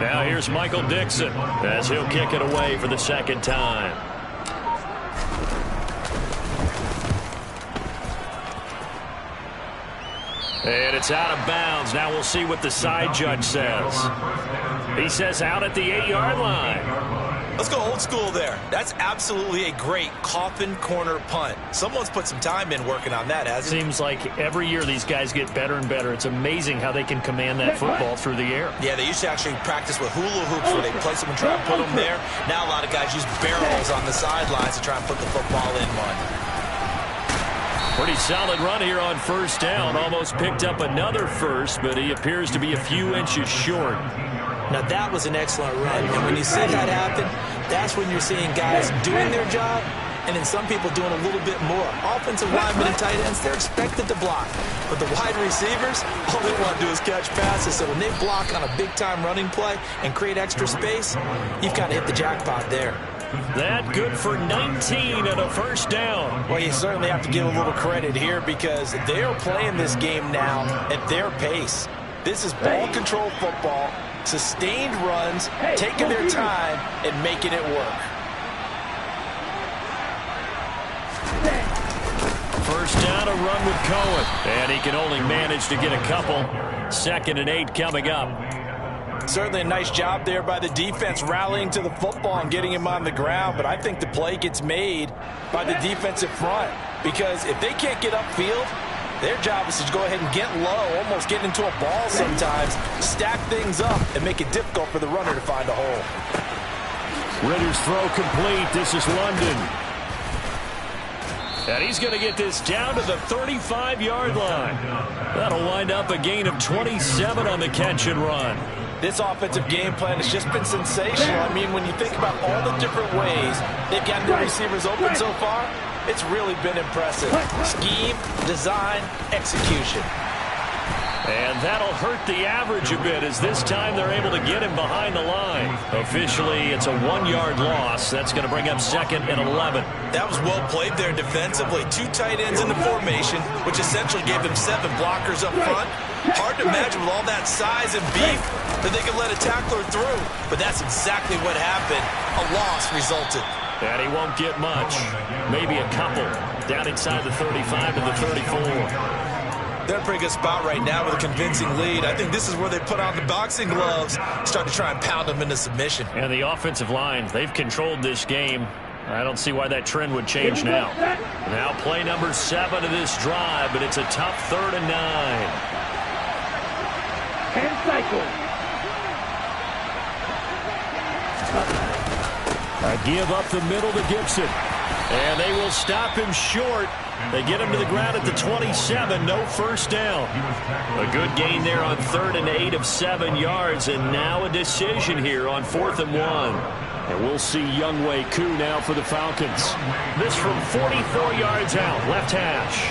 Now here's Michael Dixon as he'll kick it away for the 2nd time. And it's out of bounds. Now we'll see what the side judge says. He says out at the 8-yard line. Let's go old school there. That's absolutely a great coffin corner punt. Someone's put some time in working on that, hasn't it? Seems like every year these guys get better and better. It's amazing how they can command that football through the air. Yeah, they used to actually practice with hula hoops where they place them and try and put them there. Now a lot of guys use barrels on the sidelines to try and put the football in one. Pretty solid run here on 1st down. Almost picked up another first, but he appears to be a few inches short. Now, that was an excellent run. And when you see that happen, that's when you're seeing guys doing their job and then some people doing a little bit more. Offensive linemen and tight ends, they're expected to block. But the wide receivers, all they want to do is catch passes. So when they block on a big-time running play and create extra space, you've kind of hit the jackpot there. That good for 19 and a first down. Well, you certainly have to give a little credit here because they are playing this game now at their pace. This is ball control football, sustained runs, taking their time and making it work. First down, a run with Cohen. And he can only manage to get a couple. 2nd and 8 coming up. Certainly a nice job there by the defense rallying to the football and getting him on the ground. But I think the play gets made by the defensive front because if they can't get upfield, their job is to go ahead and get low, almost get into a ball sometimes, stack things up, and make it difficult for the runner to find a hole. Ritter's throw complete. This is London. And he's going to get this down to the 35-yard line. That'll wind up a gain of 27 on the catch and run. This offensive game plan has just been sensational. I mean, when you think about all the different ways they've gotten their receivers open so far, it's really been impressive. Scheme, design, execution. And that'll hurt the average a bit as this time they're able to get him behind the line. Officially, it's a 1-yard loss. That's going to bring up 2nd and 11. That was well played there defensively. 2 tight ends in the formation, which essentially gave them 7 blockers up front. Hard to imagine with all that size and beef that they could let a tackler through. But that's exactly what happened. A loss resulted. And he won't get much. Maybe a couple. Down inside the 35 to the 34. They're in a pretty good spot right now with a convincing lead. I think this is where they put on the boxing gloves, start to try and pound them into submission. And the offensive line, they've controlled this game. I don't see why that trend would change now. Now play number 7 of this drive, but it's a tough 3rd and 9. And cycle. A give up the middle to Gibson. And they will stop him short. They get him to the ground at the 27. No first down. A good gain there on 3rd and 8 of 7 yards. And now a decision here on 4th and 1. And we'll see Younghoe Koo now for the Falcons. This from 44 yards out. Left hash.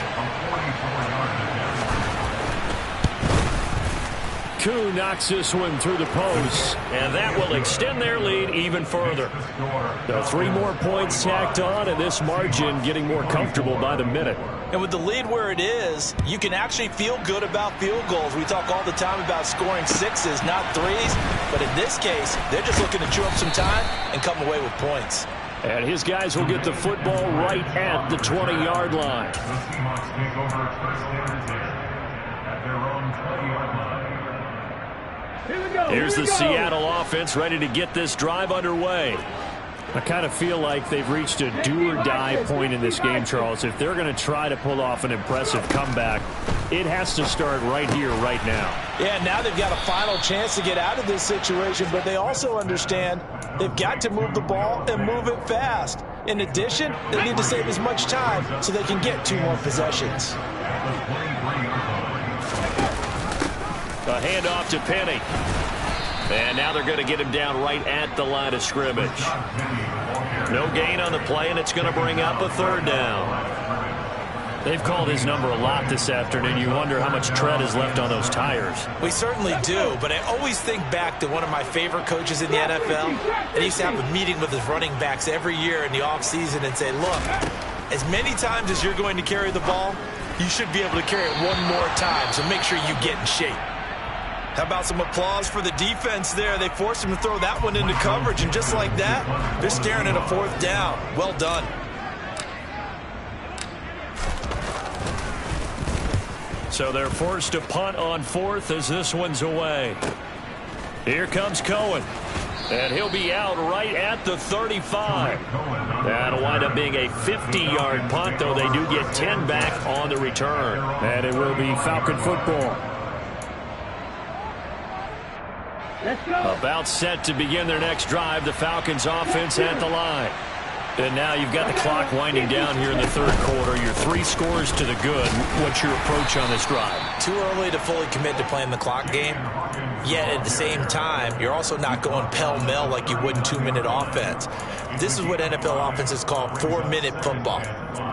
Koo knocks this one through the post, and that will extend their lead even further. So 3 more points tacked on, and this margin getting more comfortable by the minute. And with the lead where it is, you can actually feel good about field goals. We talk all the time about scoring 6s, not 3s. But in this case, they're just looking to chew up some time and come away with points. And his guys will get the football right at the 20-yard line. The Seahawks take over first down at their own 20-yard line. Here's the Seattle offense ready to get this drive underway. I kind of feel like they've reached a do-or-die point in this game, Charles. If they're going to try to pull off an impressive comeback, it has to start right here, right now. Yeah, now they've got a final chance to get out of this situation, but they also understand they've got to move the ball and move it fast. In addition, they need to save as much time so they can get 2 more possessions. A handoff to Penny. And now they're going to get him down right at the line of scrimmage. No gain on the play, and it's going to bring up a 3rd down. They've called his number a lot this afternoon. You wonder how much tread is left on those tires. We certainly do, but I always think back to one of my favorite coaches in the NFL. And he used to have a meeting with his running backs every year in the offseason and say, look, as many times as you're going to carry the ball, you should be able to carry it 1 more time, so make sure you get in shape. How about some applause for the defense there? They forced him to throw that one into coverage, and just like that, they're staring at a 4th down. Well done. So they're forced to punt on 4th as this one's away. Here comes Cohen. And he'll be out right at the 35. That'll wind up being a 50-yard punt, though they do get 10 back on the return. And it will be Falcon football. Let's go. About set to begin their next drive. The Falcons offense at the line. And now you've got the clock winding down here in the 3rd quarter. Your 3 scores to the good. What's your approach on this drive? Too early to fully commit to playing the clock game. Yet at the same time, you're also not going pell-mell like you would in 2-minute offense. This is what NFL offenses call 4-minute football.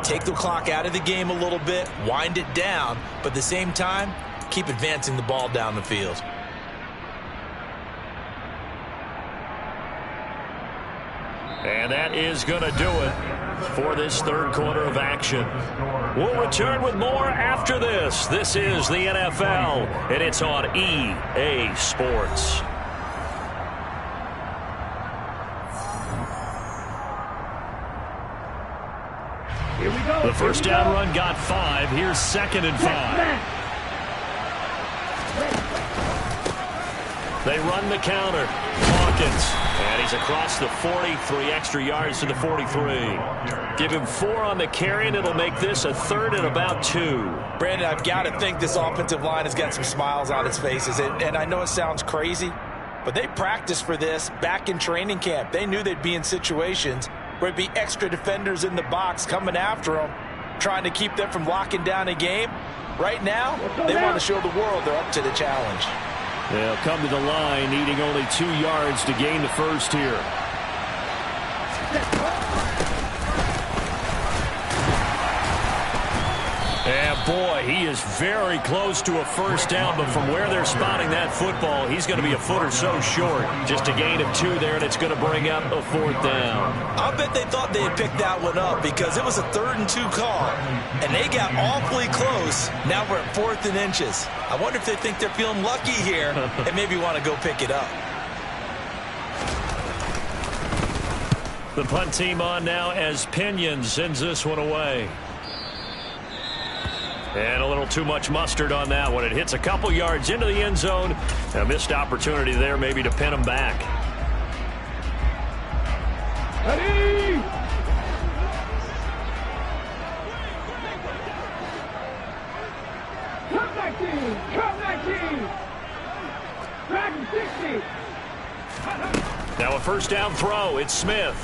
Take the clock out of the game a little bit, wind it down, but at the same time, keep advancing the ball down the field. And that is going to do it for this 3rd quarter of action. We'll return with more after this. This is the NFL, and it's on EA Sports. Here we go. The first down run got 5. Here's 2nd and 5. They run the counter. Hawkins. And he's across the 40, 3 extra yards to the 43. Give him 4 on the carry, and it'll make this a 3rd and about 2. Brandon, I've got to think this offensive line has got some smiles on its faces. And I know it sounds crazy, but they practiced for this back in training camp. They knew they'd be in situations where there'd be extra defenders in the box coming after them, trying to keep them from locking down a game. Right now, they want to show the world they're up to the challenge. They'll come to the line, needing only 2 yards to gain the first here. And boy, he is very close to a first down, but from where they're spotting that football, he's going to be a foot or so short. Just a gain of 2 there, and it's going to bring up a 4th down. I bet they thought they had picked that one up because it was a 3rd and 2 call, and they got awfully close. Now we're at 4th and inches. I wonder if they think they're feeling lucky here and maybe want to go pick it up. The punt team on now as Pinion sends this one away. And a little too much mustard on that one. It hits a couple yards into the end zone. A missed opportunity there maybe to pin them back. Ready? 19. Come 19. Back 60. Now a first down throw. It's Smith.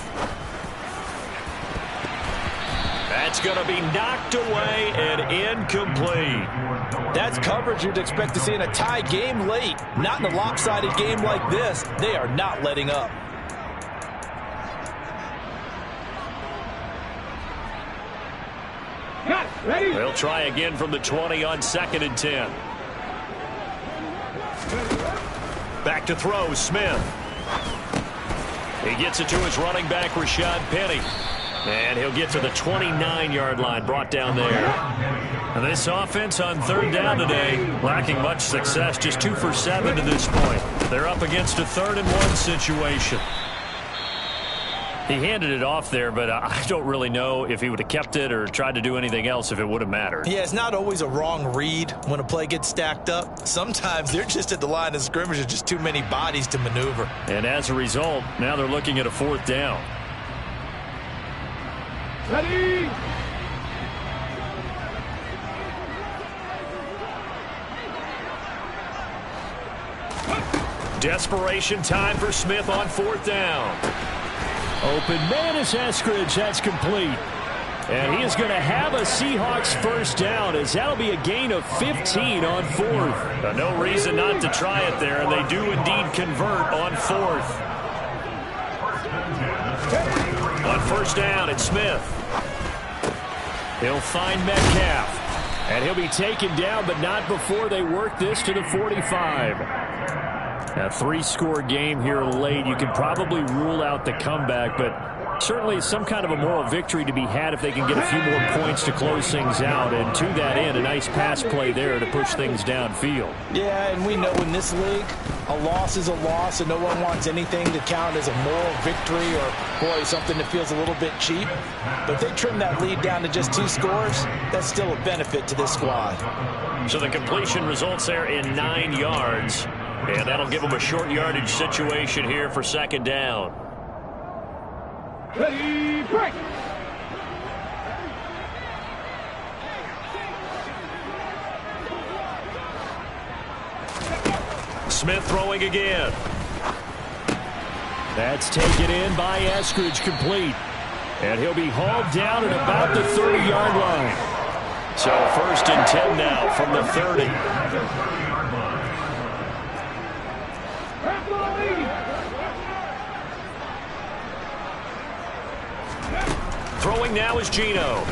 That's going to be knocked away and incomplete. That's coverage you'd expect to see in a tie game late. Not in a lopsided game like this. They are not letting up. Ready? They'll try again from the 20 on 2nd and 10. Back to throw, Smith. He gets it to his running back, Rashad Penny. And he'll get to the 29-yard line, brought down there. And this offense on 3rd down today, lacking much success, just 2 for 7 to this point. They're up against a 3rd and 1 situation. He handed it off there, but I don't really know if he would have kept it or tried to do anything else if it would have mattered. Yeah, it's not always a wrong read when a play gets stacked up. Sometimes they're just at the line of scrimmage. There's just too many bodies to maneuver. And as a result, now they're looking at a 4th down. Ready? Desperation time for Smith on 4th down. Open man is Eskridge. That's complete. And he is going to have a Seahawks first down, as that'll be a gain of 15 on 4th. No reason not to try it there, and they do indeed convert on 4th. On 1st down, it's Smith. He'll find Metcalf. And he'll be taken down, but not before they work this to the 45. A 3-score game here late. You can probably rule out the comeback, but certainly some kind of a moral victory to be had if they can get a few more points to close things out. And to that end, a nice pass play there to push things downfield. Yeah, and we know in this league, a loss is a loss, and no one wants anything to count as a moral victory or, boy, something that feels a little bit cheap. But if they trim that lead down to just 2 scores, that's still a benefit to this squad. So the completion results there in 9 yards. And that'll give them a short yardage situation here for 2nd down. Ready, break! Smith throwing again. That's taken in by Eskridge, complete. And he'll be hauled down at about the 30-yard line. So 1st and 10 now from the 30. Throwing now is Geno.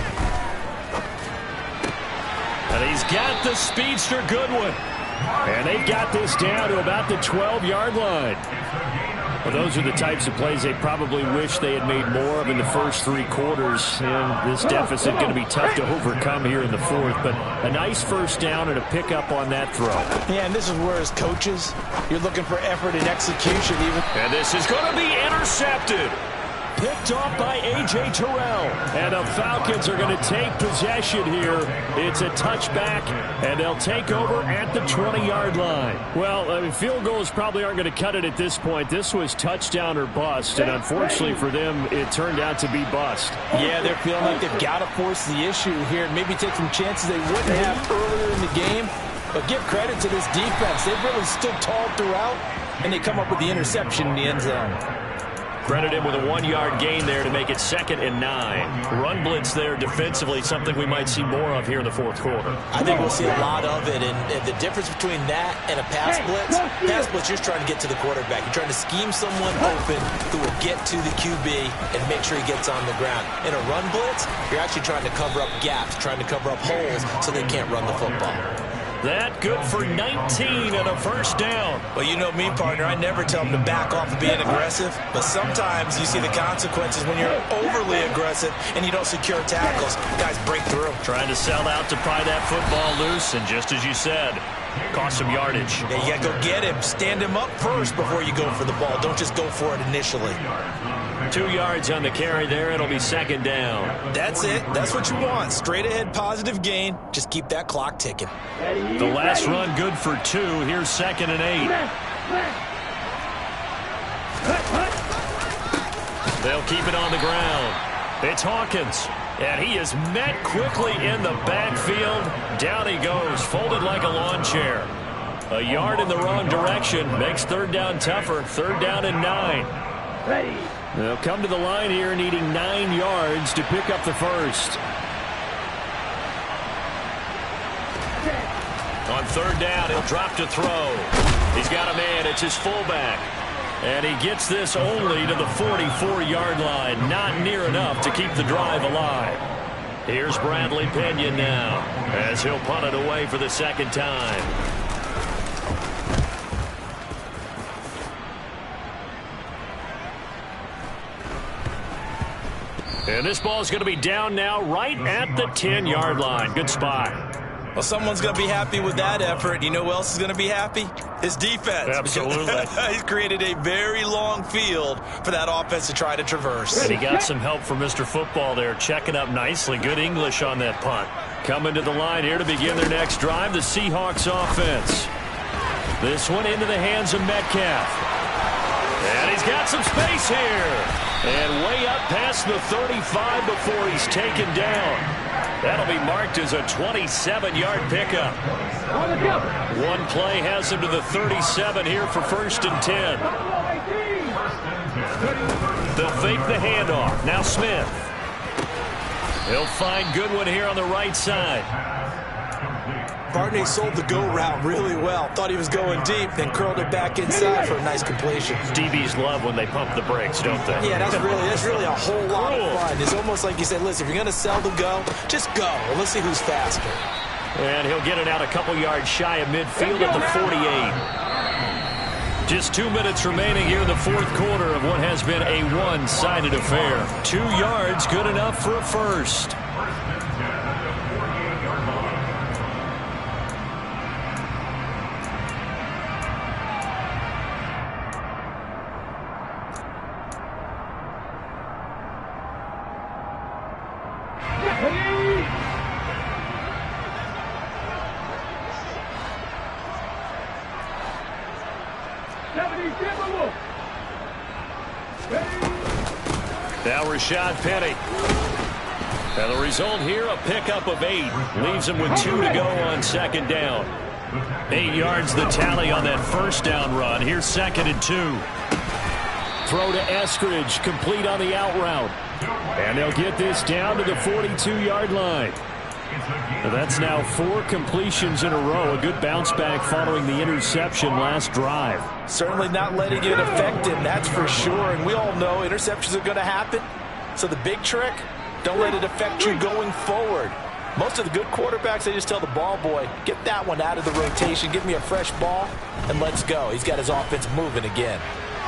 And he's got the speedster Goodwin. And they've got this down to about the 12-yard line. Well, those are the types of plays they probably wish they had made more of in the first 3 quarters. And this deficit going to be tough to overcome here in the 4th. But a nice first down and a pickup on that throw. Yeah, and this is where as coaches, you're looking for effort and execution even. And this is going to be intercepted. Picked off by A.J. Terrell. And the Falcons are going to take possession here. It's a touchback, and they'll take over at the 20-yard line. Well, I mean, field goals probably aren't going to cut it at this point. This was touchdown or bust, and unfortunately for them, it turned out to be bust. Yeah, they're feeling like they've got to force the issue here and maybe take some chances they wouldn't have earlier in the game. But give credit to this defense. They've really stood tall throughout, and they come up with the interception in the end zone. Credit him with a 1-yard gain there to make it 2nd and 9. Run blitz there defensively, something we might see more of here in the 4th quarter. I think we'll see a lot of it, and the difference between that and a pass blitz, you're trying to get to the quarterback. You're trying to scheme someone open who will get to the QB and make sure he gets on the ground. In a run blitz, you're actually trying to cover up gaps, trying to cover up holes so they can't run the football. That good for 19 and a first down. Well, you know me, partner. I never tell them to back off of being aggressive, but sometimes you see the consequences when you're overly aggressive and you don't secure tackles. Guys break through. Trying to sell out to pry that football loose, and just as you said, cost some yardage. Yeah, you got to go get him. Stand him up first before you go for the ball. Don't just go for it initially. 2 yards on the carry there. It'll be 2nd down. That's it. That's what you want. Straight ahead positive gain. Just keep that clock ticking. The last run good for 2. Here's 2nd and 8. They'll keep it on the ground. It's Hawkins. And he is met quickly in the backfield. Down he goes, folded like a lawn chair. A yard in the wrong direction makes third down tougher. Third down and 9. Ready. They'll come to the line here needing 9 yards to pick up the first. On third down, he'll drop to throw. He's got a man. It's his fullback. And he gets this only to the 44-yard line. Not near enough to keep the drive alive. Here's Bradley Pinion now as he'll punt it away for the second time. And this ball is going to be down now right at the 10-yard line. Good spot. Well, someone's going to be happy with that effort. You know who else is going to be happy? His defense. Absolutely. He's created a very long field for that offense to try to traverse. And he got some help from Mr. Football there, checking up nicely. Good English on that punt. Coming to the line here to begin their next drive, the Seahawks offense. This one into the hands of Metcalf. And he's got some space here. And way up past the 35 before he's taken down. That'll be marked as a 27-yard pickup. One play has him to the 37 here for first and 10. They'll fake the handoff. Now Smith. He'll find Goodwin here on the right side. Barney sold the go route really well. Thought he was going deep, then curled it back inside for a nice completion. DBs love when they pump the brakes, don't they? Yeah, that's really a whole lot of fun. It's almost like you said, listen, if you're going to sell the go, just go. And let's see who's faster. And he'll get it out a couple yards shy of midfield at the 48. Just 2 minutes remaining here in the fourth quarter of what has been a one-sided affair. 2 yards, good enough for a first. Now Rashad Penny. And the result here, a pickup of 8. Leaves him with 2 to go on second down. 8 yards the tally on that first down run. Here's second and 2. Throw to Eskridge, complete on the out route. And they'll get this down to the 42-yard line. That's now 4 completions in a row. A good bounce back following the interception last drive. Certainly not letting it affect him, that's for sure. And we all know interceptions are going to happen. So the big trick, don't let it affect you going forward. Most of the good quarterbacks, they just tell the ball boy, get that one out of the rotation, give me a fresh ball, and let's go. He's got his offense moving again.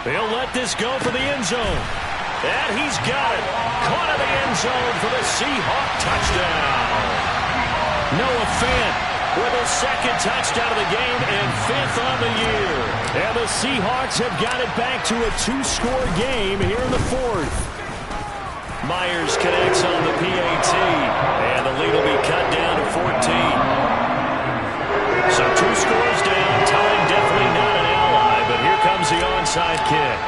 He'll let this go for the end zone. And he's got it. Caught in the end zone for the Seahawk touchdown. Noah Fant with his second touchdown of the game and 5th on the year. And the Seahawks have got it back to a 2-score game here in the fourth. Myers connects on the PAT, and the lead will be cut down to 14. So 2 scores down, time definitely not an ally, but here comes the onside kick.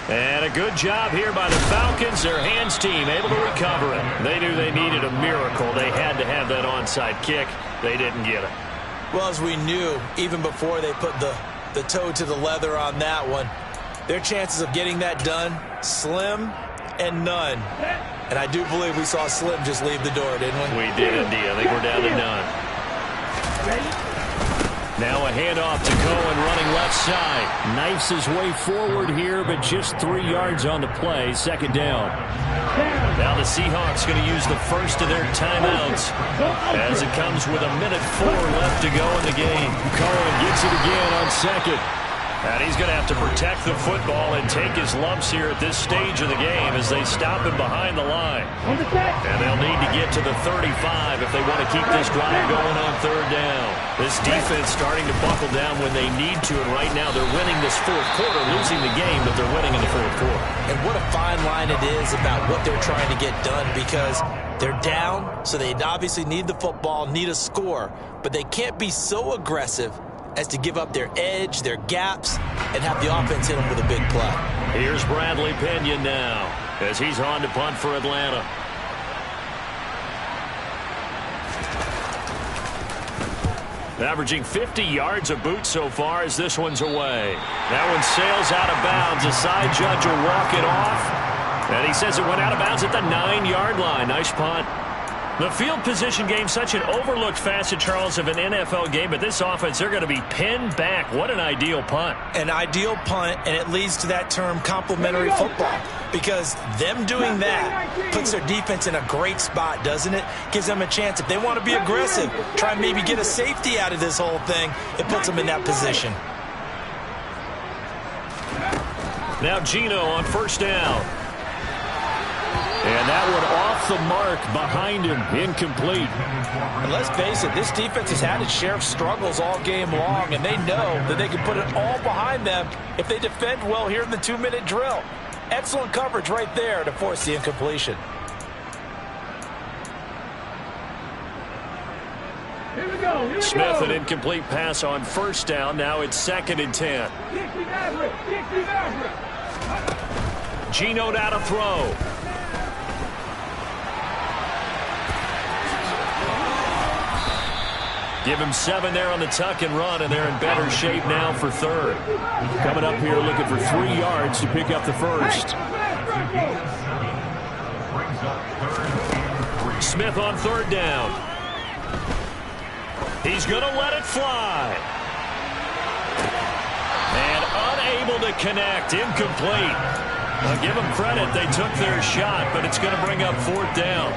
And a good job here by the Falcons. Their hands team able to recover it. They knew they needed a miracle. They had to have that onside kick. They didn't get it. Well, as we knew, even before they put the toe to the leather on that one, their chances of getting that done, slim and none. And I do believe we saw Slim just leave the door, didn't we? We did indeed. I think we're down to none. Now a handoff to Cohen running left side. Knifes his way forward here, but just 3 yards on the play. Second down. Now the Seahawks going to use the first of their timeouts as it comes with 1:04 left to go in the game. Cohen gets it again on second. And he's going to have to protect the football and take his lumps here at this stage of the game as they stop him behind the line. And they'll need to get to the 35 if they want to keep this drive going on third down. This defense starting to buckle down when they need to, and right now they're winning this fourth quarter, losing the game, but they're winning in the fourth quarter. And what a fine line it is about what they're trying to get done, because they're down, so they obviously need the football, need a score, but they can't be so aggressive as to give up their edge, their gaps, and have the offense hit them with a big play. Here's Bradley Pinion now as he's on to punt for Atlanta. Averaging 50 yards a boot so far as this one's away. That one sails out of bounds. A side judge will walk it off. And he says it went out of bounds at the 9-yard line. Nice punt. The field position game, such an overlooked facet, Charles, of an NFL game. But this offense, they're going to be pinned back. What an ideal punt. An ideal punt, and it leads to that term complementary football. Because them doing that puts their defense in a great spot, doesn't it? Gives them a chance. If they want to be aggressive, try and maybe get a safety out of this whole thing, it puts them in that position. Now Gino on first down. And that one off the mark behind him, incomplete. And let's face it, this defense has had its share of struggles all game long, and they know that they can put it all behind them if they defend well here in the 2-minute drill. Excellent coverage right there to force the incompletion. Here we go. Here we Smith, go. an incomplete pass on first down. Now it's 2nd and 10. Dixie Maverick. Dixie Maverick. Gino now to throw. Give him 7 there on the tuck and run, and they're in better shape now for 3rd. Coming up here looking for 3 yards to pick up the first. Smith on 3rd down. He's going to let it fly. And unable to connect. Incomplete. I'll give them credit. They took their shot, but it's going to bring up 4th down.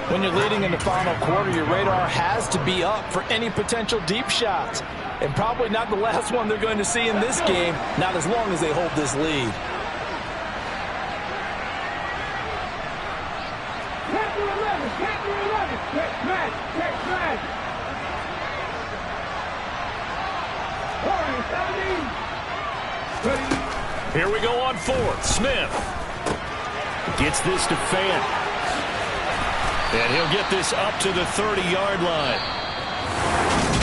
When you're leading in the final quarter, your radar has to be up for any potential deep shots. And probably not the last one they're going to see in this game, not as long as they hold this lead. Chapter 11. Chapter 11. Check smash. Check smash. All right, 17. Ready. Here we go on 4th. Smith gets this to Fant. And he'll get this up to the 30-yard line.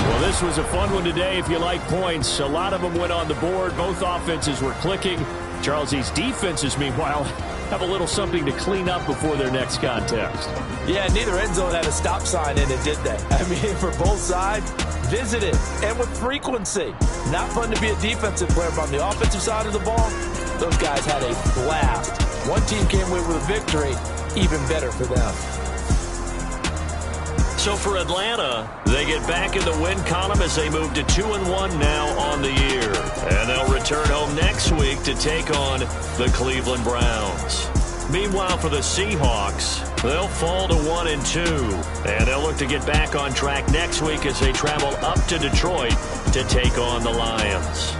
Well, this was a fun one today if you like points. A lot of them went on the board. Both offenses were clicking. Charles, these defenses, meanwhile, have a little something to clean up before their next contest. Yeah, neither end zone had a stop sign in it, did they? I mean, for both sides, visited and with frequency. Not fun to be a defensive player, but on the offensive side of the ball, those guys had a blast. One team came away with a victory, even better for them. So for Atlanta, they get back in the win column as they move to 2-1 now on the year. And they'll return home next week to take on the Cleveland Browns. Meanwhile, for the Seahawks, they'll fall to 1-2. And they'll look to get back on track next week as they travel up to Detroit to take on the Lions.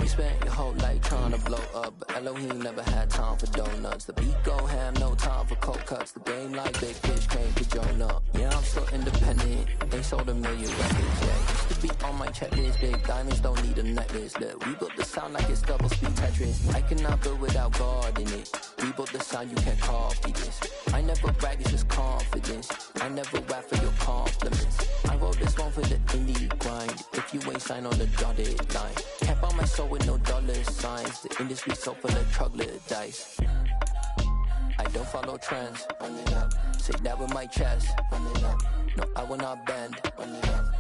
You spent your whole life trying to blow up, but Elohim never had time for donuts. The beat go ham, no time for cold cuts. The game like big fish came to Jonah. Yeah, I'm so independent. They sold 1 million records, yeah. Used to be on my checklist. Big diamonds don't need a necklace. Look, we built the sound like it's double speed Tetris. I cannot build without God in it. We built the sound, you can't copy this. I never brag, it's just confidence. I never rap for your compliments. I wrote this one for the indie grind. If you ain't signed on the dotted line, can't buy my soul with no dollar signs. The industry so full of troglodytes. I don't follow trends. Run it up. Say that with my chest. Run it up. No, I will not bend. Run it up.